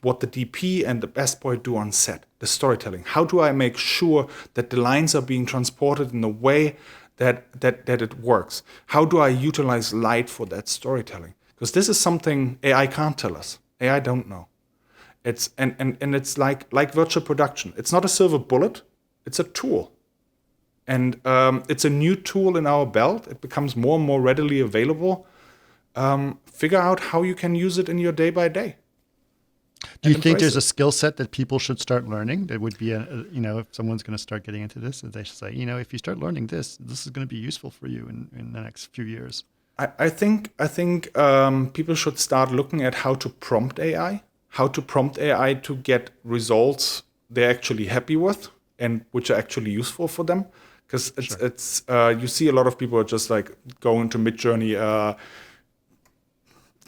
What the DP and the best boy do on set, the storytelling. How do I make sure that the lines are being transported in a way that it works? How do I utilize light for that storytelling? Because this is something AI can't tell us. AI don't know. It's it's like virtual production. It's not a silver bullet. It's a tool. And it's a new tool in our belt. It becomes more and more readily available. Figure out how you can use it in your day by day. Do you think there's a skill set that people should start learning? That would be if someone's going to start getting into this, they should say, if you start learning this is going to be useful for you in the next few years. I think people should start looking at how to prompt AI to get results they're actually happy with and which are actually useful for them. Because it's you see a lot of people are just like going to Midjourney.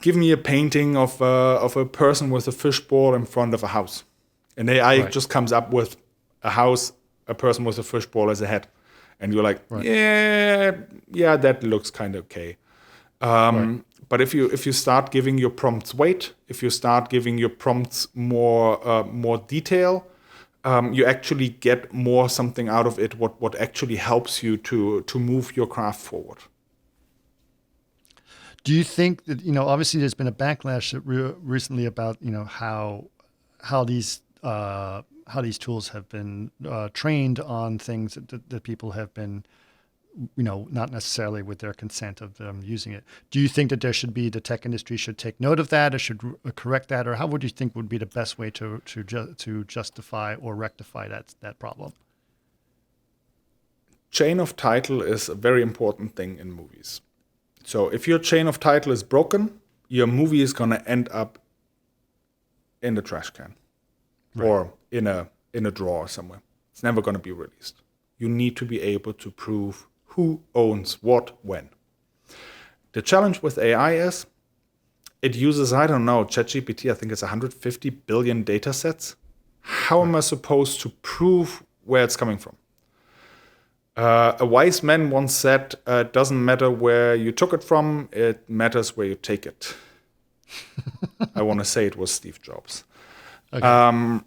Give me a painting of a person with a fishbowl in front of a house, and AI just comes up with a house, a person with a fishbowl as a head, and you're like, yeah, that looks kind of okay. But if you start giving your prompts weight, if you start giving your prompts more detail, you actually get more something out of it. What actually helps you to move your craft forward. Do you think that obviously there's been a backlash recently about how these tools have been trained on things that people have been not necessarily with their consent of them using it. Do you think that the tech industry should take note of that, or should correct that, or how would you think would be the best way to justify or rectify that problem? Chain of title is a very important thing in movies. So if your chain of title is broken, your movie is going to end up in the trash can or in a drawer somewhere. It's never going to be released. You need to be able to prove who owns what when. The challenge with AI is it uses, ChatGPT, I think it's 150 billion data sets. How am I supposed to prove where it's coming from? A wise man once said, it doesn't matter where you took it from, it matters where you take it. I want to say it was Steve Jobs. Okay.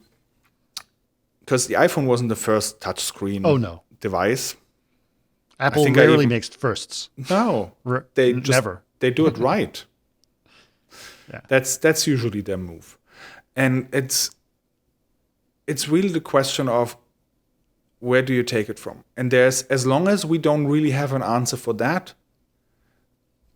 Because the iPhone wasn't the first touchscreen device. Apple rarely makes firsts. No, they never. They do it right. Yeah. That's usually their move. And it's really the question of where do you take it from? And as long as we don't really have an answer for that,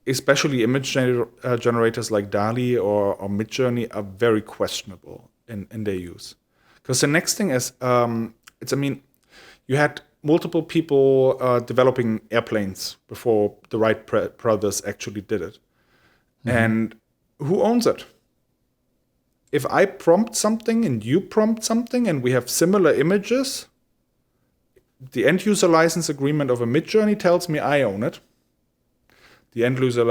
especially image generators like DALL-E or Midjourney are very questionable in their use. Because the next thing is, you had multiple people developing airplanes before the Wright brothers actually did it. Mm-hmm. And who owns it? If I prompt something and you prompt something and we have similar images, the end user license agreement of a Midjourney tells me I own it. The end user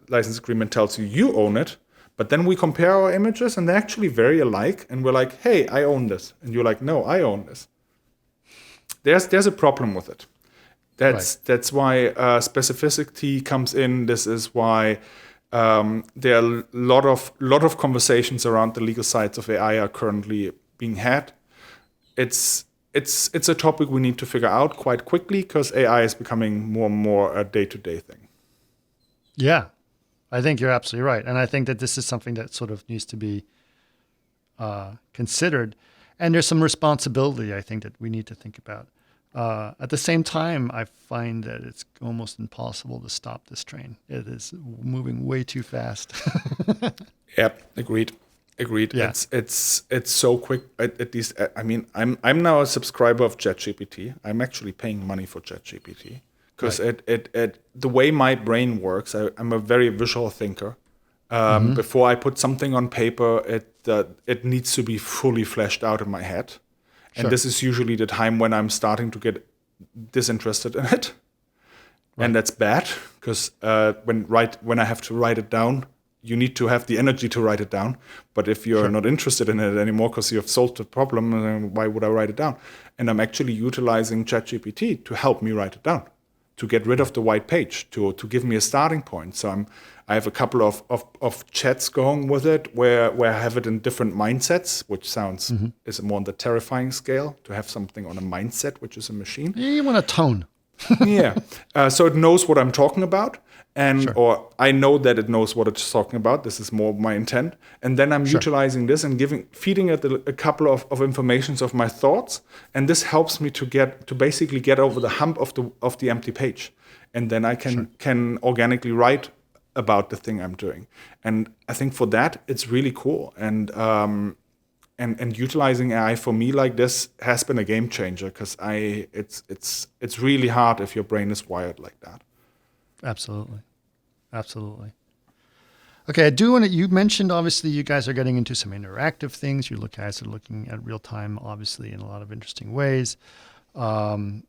license agreement tells you own it. But then we compare our images and they're actually very alike. And we're like, hey, I own this. And you're like, no, I own this. There's a problem with it. That's why specificity comes in. This is why there are a lot of conversations around the legal sides of AI are currently being had. It's a topic we need to figure out quite quickly because AI is becoming more and more a day-to-day thing. Yeah, I think you're absolutely right. And I think that this is something that sort of needs to be considered. And there's some responsibility, I think, that we need to think about. At the same time, I find that it's almost impossible to stop this train. It is moving way too fast. Yep, agreed. Agreed. Yeah. It's so quick. At least, I mean, I'm now a subscriber of ChatGPT. I'm actually paying money for ChatGPT because it the way my brain works. I'm a very visual thinker. Before I put something on paper, it needs to be fully fleshed out in my head, and this is usually the time when I'm starting to get disinterested in it, and that's bad because when I have to write it down. You need to have the energy to write it down. But if you're not interested in it anymore because you have solved the problem, then why would I write it down? And I'm actually utilizing ChatGPT to help me write it down, to get rid of the white page, to give me a starting point. So I have a couple of chats going with it where I have it in different mindsets, which sounds is more on the terrifying scale, to have something on a mindset, which is a machine. You want a tone. Yeah. So it knows what I'm talking about. Or I know that it knows what it's talking about. This is more my intent. And then I'm utilizing this and feeding it a couple of informations of my thoughts. And this helps me to basically get over the hump of the empty page. And then I can organically write about the thing I'm doing. And I think for that, it's really cool. And utilizing AI for me like this has been a game changer because it's really hard if your brain is wired like that. Absolutely. Okay, I do want to, you mentioned obviously you guys are getting into some interactive things. You guys are looking at real time, obviously, in a lot of interesting ways. And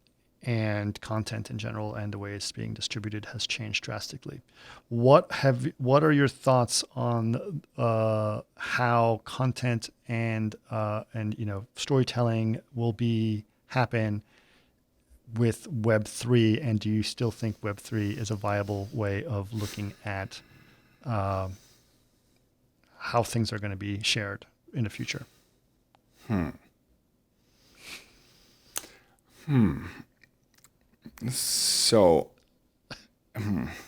content in general and the way it's being distributed has changed drastically. What are your thoughts on how content and storytelling will happen with Web3, and do you still think Web3 is a viable way of looking at how things are going to be shared in the future? So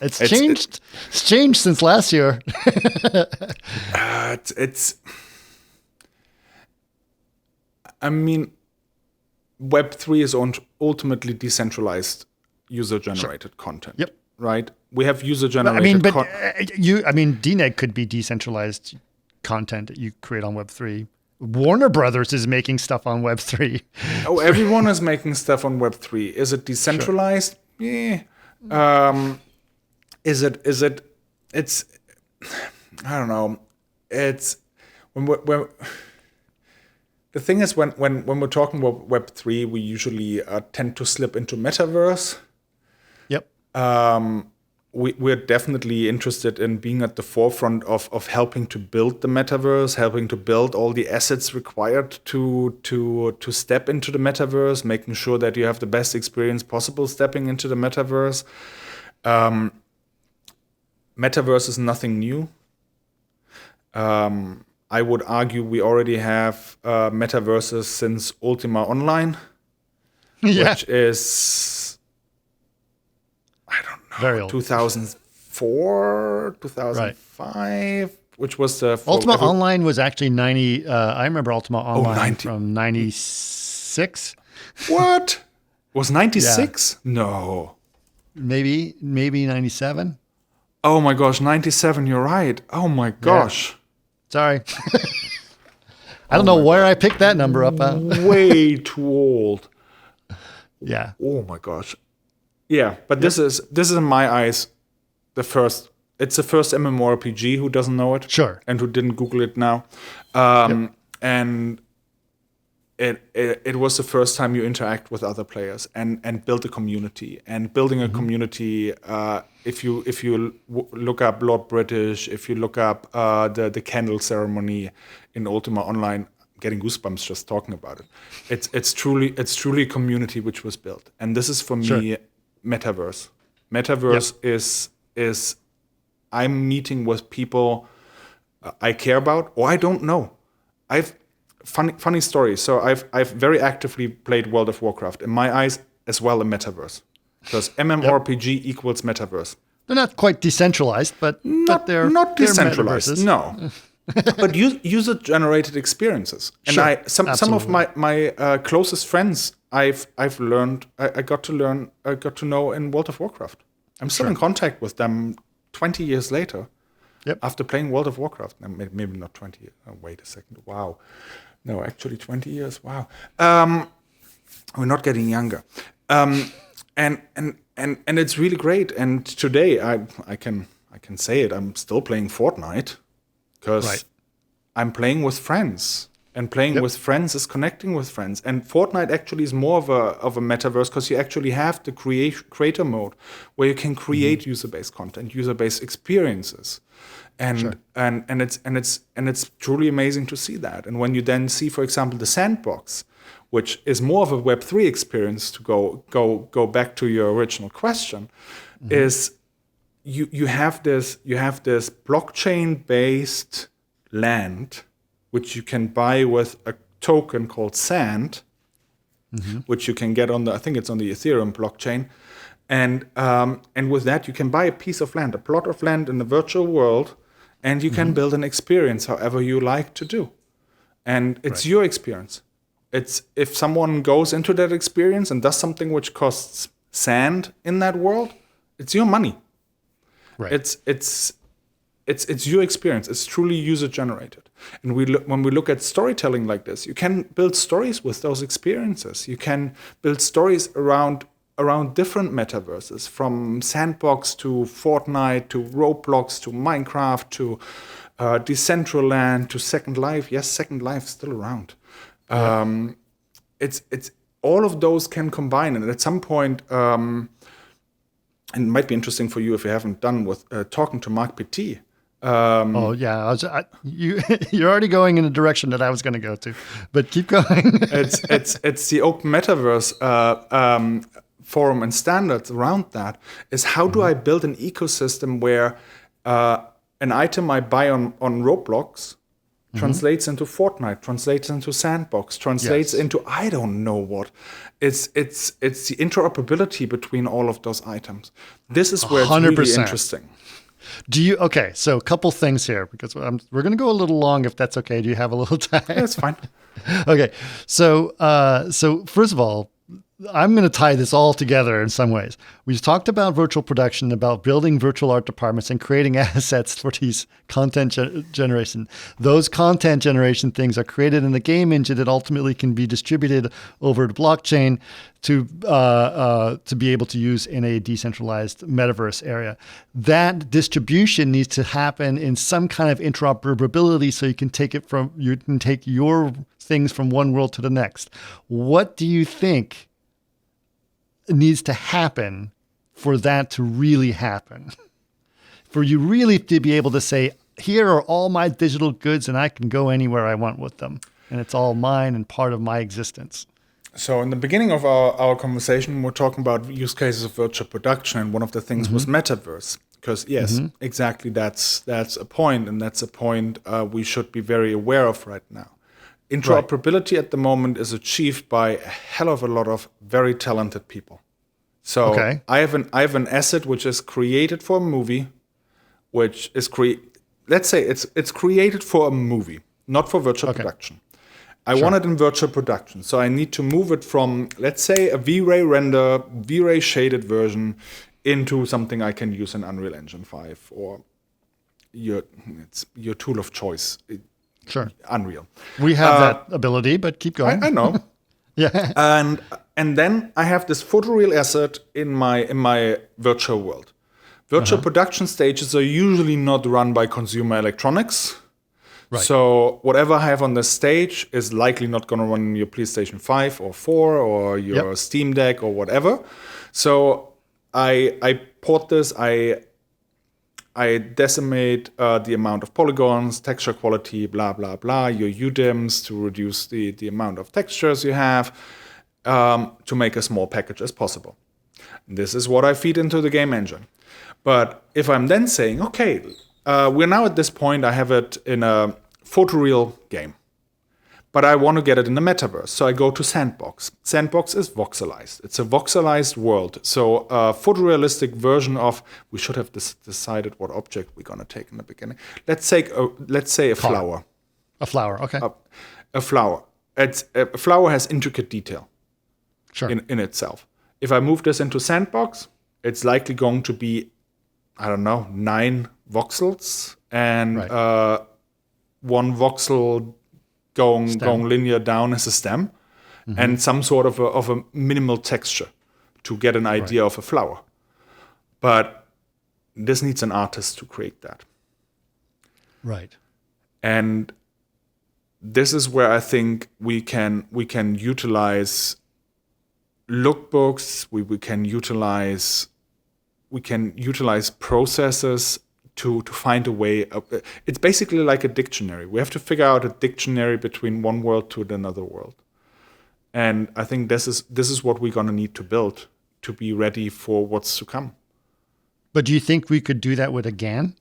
it's changed. It's changed since last year. I mean, Web3 is ultimately decentralized user-generated content. Yep. Right? We have user-generated content. DNEG could be decentralized content that you create on Web3. Warner Brothers is making stuff on Web3. Oh, everyone is making stuff on Web3. Is it decentralized? Yeah. Is it? It's. I don't know. It's when the thing is when we're talking about Web3, we usually tend to slip into metaverse. Yep. We're definitely interested in being at the forefront of helping to build the metaverse, helping to build all the assets required to step into the metaverse, making sure that you have the best experience possible stepping into the metaverse. Metaverse is nothing new. I would argue we already have metaverses since Ultima Online, which is, I don't know, very old. 2004, 2005, which was the... Ultima Online was actually 90. I remember Ultima Online from 96. What? Was 96? Yeah. No. Maybe 97. Oh my gosh, 97, you're right. Oh my gosh. Yeah. Sorry. I don't know where I picked that number up. Way too old. Yeah. Oh my gosh. Yeah, but this is in my eyes it's the first MMORPG, who doesn't know it. Sure. And who didn't Google it now. And it was the first time you interact with other players and build a community. And building a community, if you look up Lord British, if you look up the candle ceremony in Ultima Online, I'm getting goosebumps just talking about it. It's truly a community which was built. And this is for me Metaverse. Metaverse is I'm meeting with people I care about or I don't know. Funny story. So I've very actively played World of Warcraft. In my eyes, as well, a metaverse, because MMORPG equals metaverse. They're not quite decentralized, but they're not decentralized. Metaverses. No, but user-generated experiences. And some of my closest friends I got to know in World of Warcraft. I'm still in contact with them 20 years later. Yep. After playing World of Warcraft, maybe not 20 years. Oh, wait a second. Wow. No, actually 20 years. Wow. We're not getting younger. And it's really great. And today I can say it. I'm still playing Fortnite because I'm playing with friends. And playing with friends is connecting with friends. And Fortnite actually is more of a metaverse because you actually have the creator mode where you can create user-based content, user-based experiences. And it's truly amazing to see that. And when you then see, for example, the sandbox, which is more of a Web3 experience, to go back to your original question, is you have this blockchain-based land which you can buy with a token called Sand, which you can get I think it's on the Ethereum blockchain. And with that, you can buy a piece of land, a plot of land in the virtual world, and you can build an experience however you like to do. And it's your experience. It's if someone goes into that experience and does something which costs sand in that world, it's your money. Right. It's your experience. It's truly user generated. And when we look at storytelling like this, you can build stories with those experiences. You can build stories around different metaverses, from Sandbox to Fortnite to Roblox to Minecraft to Decentraland to Second Life. Yes, Second Life is still around. It's all of those can combine, and at some point, and it might be interesting for you if you haven't done with talking to Mark Petit. You're already going in a direction that I was going to go to, but keep going. it's the Open Metaverse forum and standards around that. Is how do I build an ecosystem where an item I buy on Roblox translates into Fortnite, translates into Sandbox, translates into I don't know what. It's the interoperability between all of those items. This is where it's 100%. Really interesting. So a couple things here, because we're going to go a little long if that's okay. Do you have a little time? Yeah, that's fine. Okay. So first of all, I'm going to tie this all together in some ways. We talked about virtual production, about building virtual art departments and creating assets for these content generation. Those content generation things are created in the game engine that ultimately can be distributed over the blockchain to be able to use in a decentralized metaverse area. That distribution needs to happen in some kind of interoperability, so you can take your things from one world to the next. What do you think needs to happen for that to really happen? For you really to be able to say, here are all my digital goods and I can go anywhere I want with them. And it's all mine and part of my existence. So in the beginning of our conversation, we're talking about use cases of virtual production. And one of the things was metaverse. Because yes, exactly, that's a point. And that's a point we should be very aware of right now. Interoperability at the moment is achieved by a hell of a lot of very talented people. So I have an asset which is created for a movie, which is let's say it's created for a movie, not for virtual production. I want it in virtual production, so I need to move it from, let's say, a V-Ray render, V-Ray shaded version into something I can use in Unreal Engine 5 or your tool of choice. Sure. Unreal. We have that ability, but keep going. I know. Yeah. And then I have this photoreal asset in my virtual world. Virtual production stages are usually not run by consumer electronics. Right. So whatever I have on the stage is likely not going to run in your PlayStation 5 or 4 or your Steam Deck or whatever. So I port this, I decimate the amount of polygons, texture quality, blah, blah, blah, your UDIMs to reduce the amount of textures you have to make a small package as possible. This is what I feed into the game engine. But if I'm then saying, okay, we're now at this point, I have it in a photoreal game, but I want to get it in the metaverse. So I go to Sandbox. Sandbox is voxelized. It's a voxelized world. So a photorealistic version of, we should have decided what object we're going to take in the beginning. Let's say a flower. A flower, okay. A flower. A flower has intricate detail in itself. If I move this into Sandbox, it's likely going to be I don't know, 9 voxels and Right. one voxel going linear down as a stem, and some sort of a minimal texture to get an idea of a flower. But this needs an artist to create that. Right. And this is where I think we can utilize lookbooks. We can utilize processes to find a way of, it's basically like a dictionary. We have to figure out a dictionary between one world to another world. And I think this is what we're gonna need to build to be ready for what's to come. But do you think we could do that with a GAN?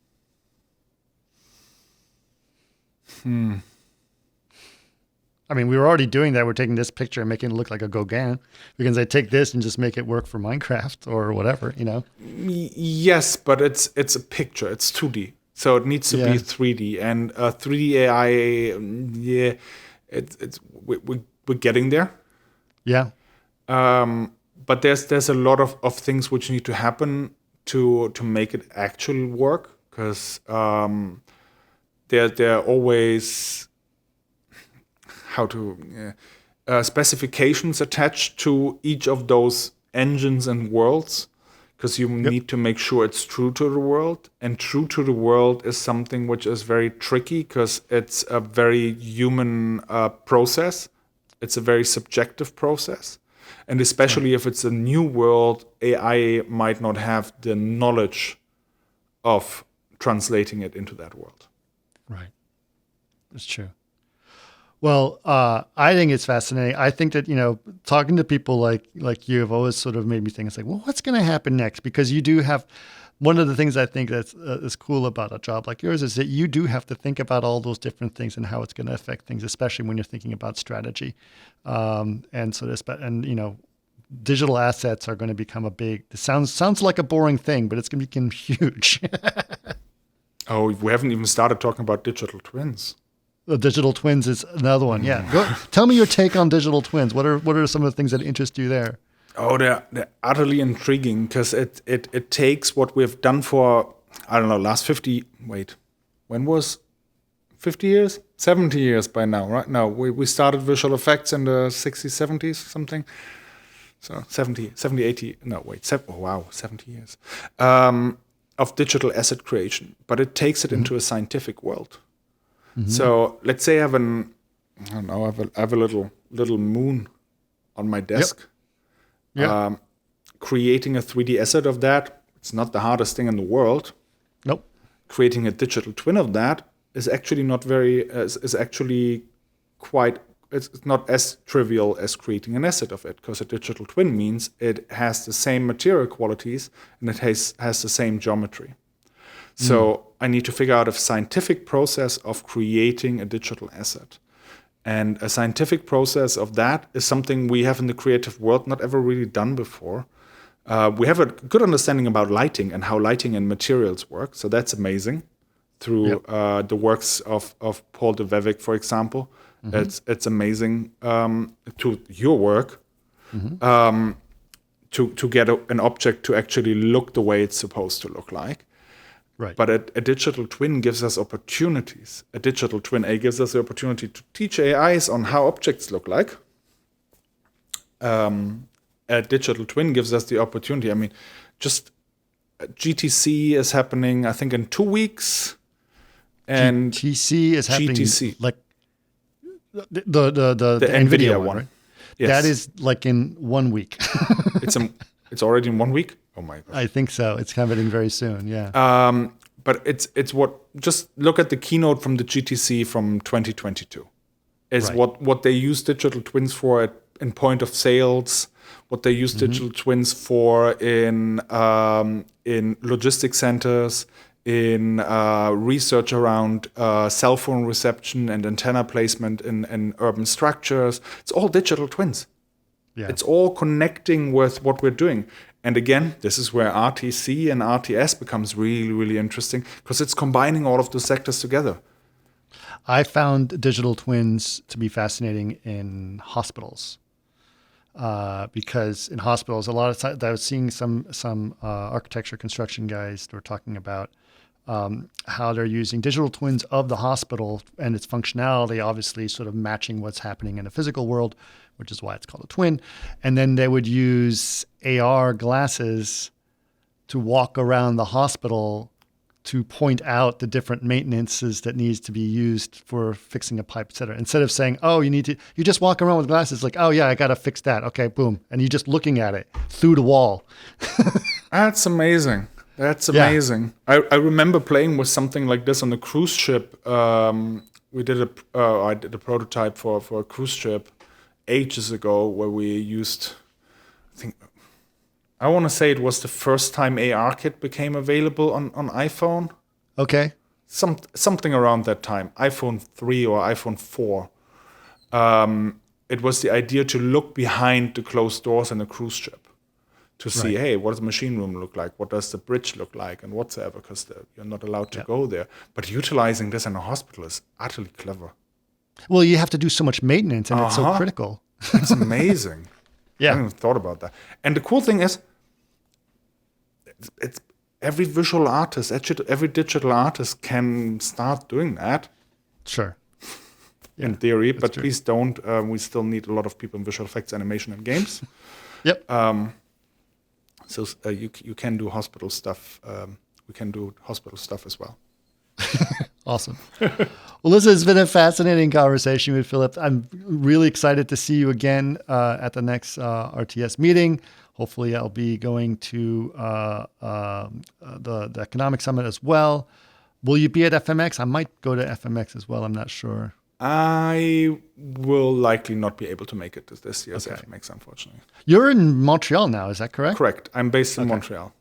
I mean, we were already doing that. We're taking this picture and making it look like a GoGAN. We can say, take this and just make it work for Minecraft or whatever, you know? Yes, but it's a picture. It's 2D, so it needs to be 3D. And 3D AI, yeah, we're getting there. Yeah. But there's a lot of things which need to happen to make it actually work, because there are always specifications attached to each of those engines and worlds, because you need to make sure it's true to the world. And true to the world is something which is very tricky, because it's a very human process. It's a very subjective process. And especially if it's a new world, AI might not have the knowledge of translating it into that world. Right. That's true. Well, I think it's fascinating. I think that, you know, talking to people like you have always sort of made me think, it's like, well, what's going to happen next? Because you do have, one of the things I think that's is cool about a job like yours is that you do have to think about all those different things and how it's going to affect things, especially when you're thinking about strategy. And so this, and you know, digital assets are going to become a big, it sounds like a boring thing, but it's going to become huge. Oh, we haven't even started talking about digital twins. The digital twins is another one. Yeah. Tell me your take on digital twins. What are some of the things that interest you there? Oh, they're utterly intriguing, because it takes what we've done for, I don't know, last 50, when was 50 years? 70 years by now, right? No, we started visual effects in the 60s, 70s, something. So 70, 80, no, 70 years of digital asset creation. But it takes it into a scientific world. So let's say I have a little moon on my desk. Yep. Yeah. Creating a 3D asset of that, it's not the hardest thing in the world. Nope. Creating a digital twin of that is actually it's not as trivial as creating an asset of it, because a digital twin means it has the same material qualities and it has the same geometry. So I need to figure out a scientific process of creating a digital asset. And a scientific process of that is something we have in the creative world not ever really done before. We have a good understanding about lighting and how lighting and materials work. So that's amazing through the works of Paul de Vevik, for example. It's amazing to your work to get an object to actually look the way it's supposed to look like. Right. But a digital twin gives us opportunities. A digital twin gives us the opportunity to teach AIs on how objects look like. A digital twin gives us the opportunity. I mean, just GTC is happening, I think, in 2 weeks. And GTC is happening like the NVIDIA one. Right? Yes. That is like in 1 week. It's already in 1 week? Oh my God. I think so. It's happening very soon. Yeah. But it's what, just look at the keynote from the GTC from 2022. Is what they use digital twins for in point of sales, what they use digital twins for in logistics centers, in research around cell phone reception and antenna placement in urban structures. It's all digital twins. Yeah. It's all connecting with what we're doing. And again, this is where RTC and RTS becomes really, really interesting, because it's combining all of the sectors together. I found digital twins to be fascinating in hospitals. because in hospitals, a lot of times I was seeing some architecture construction guys that were talking about how they're using digital twins of the hospital and its functionality, obviously sort of matching what's happening in the physical world, which is why it's called a twin. And then they would use AR glasses to walk around the hospital to point out the different maintenances that needs to be used for fixing a pipe, et cetera. Instead of saying, oh, you just walk around with glasses like, oh yeah, I got to fix that. Okay, boom. And you're just looking at it through the wall. That's amazing. That's amazing. Yeah. I remember playing with something like this on the cruise ship. I did a prototype for a cruise ship ages ago where we used, I want to say it was the first time AR kit became available on iPhone. Okay. Something around that time, iPhone 3 or iPhone 4. It was the idea to look behind the closed doors in a cruise ship to see, hey, what does the machine room look like? What does the bridge look like? And whatsoever, because you're not allowed to go there. But utilizing this in a hospital is utterly clever. Well, you have to do so much maintenance, and it's so critical. It's amazing. Yeah. I hadn't even thought about that. And the cool thing is, it's every visual artist, every digital artist can start doing that. Sure. In theory, but true. Please don't. We still need a lot of people in visual effects, animation, and games. Yep. So you can do hospital stuff. We can do hospital stuff as well. Awesome. Well, this has been a fascinating conversation with Philipp. I'm really excited to see you again at the next RTS meeting. Hopefully, I'll be going to the Economic Summit as well. Will you be at FMX? I might go to FMX as well. I'm not sure. I will likely not be able to make it this year's FMX, unfortunately. You're in Montreal now, is that correct? Correct. I'm based in Montreal,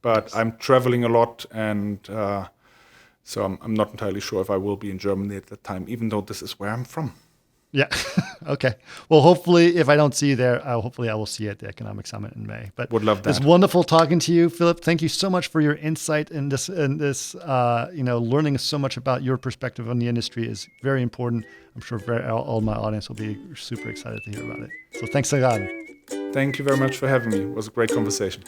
but I'm traveling a lot, and so I'm not entirely sure if I will be in Germany at that time, even though this is where I'm from. Yeah. Okay. Well, hopefully, if I don't see you there, hopefully I will see you at the Economic Summit in May. But would love that. It's wonderful talking to you, Philipp. Thank you so much for your insight in this. Learning so much about your perspective on the industry is very important. I'm sure all my audience will be super excited to hear about it. So thanks again. Thank you very much for having me. It was a great conversation.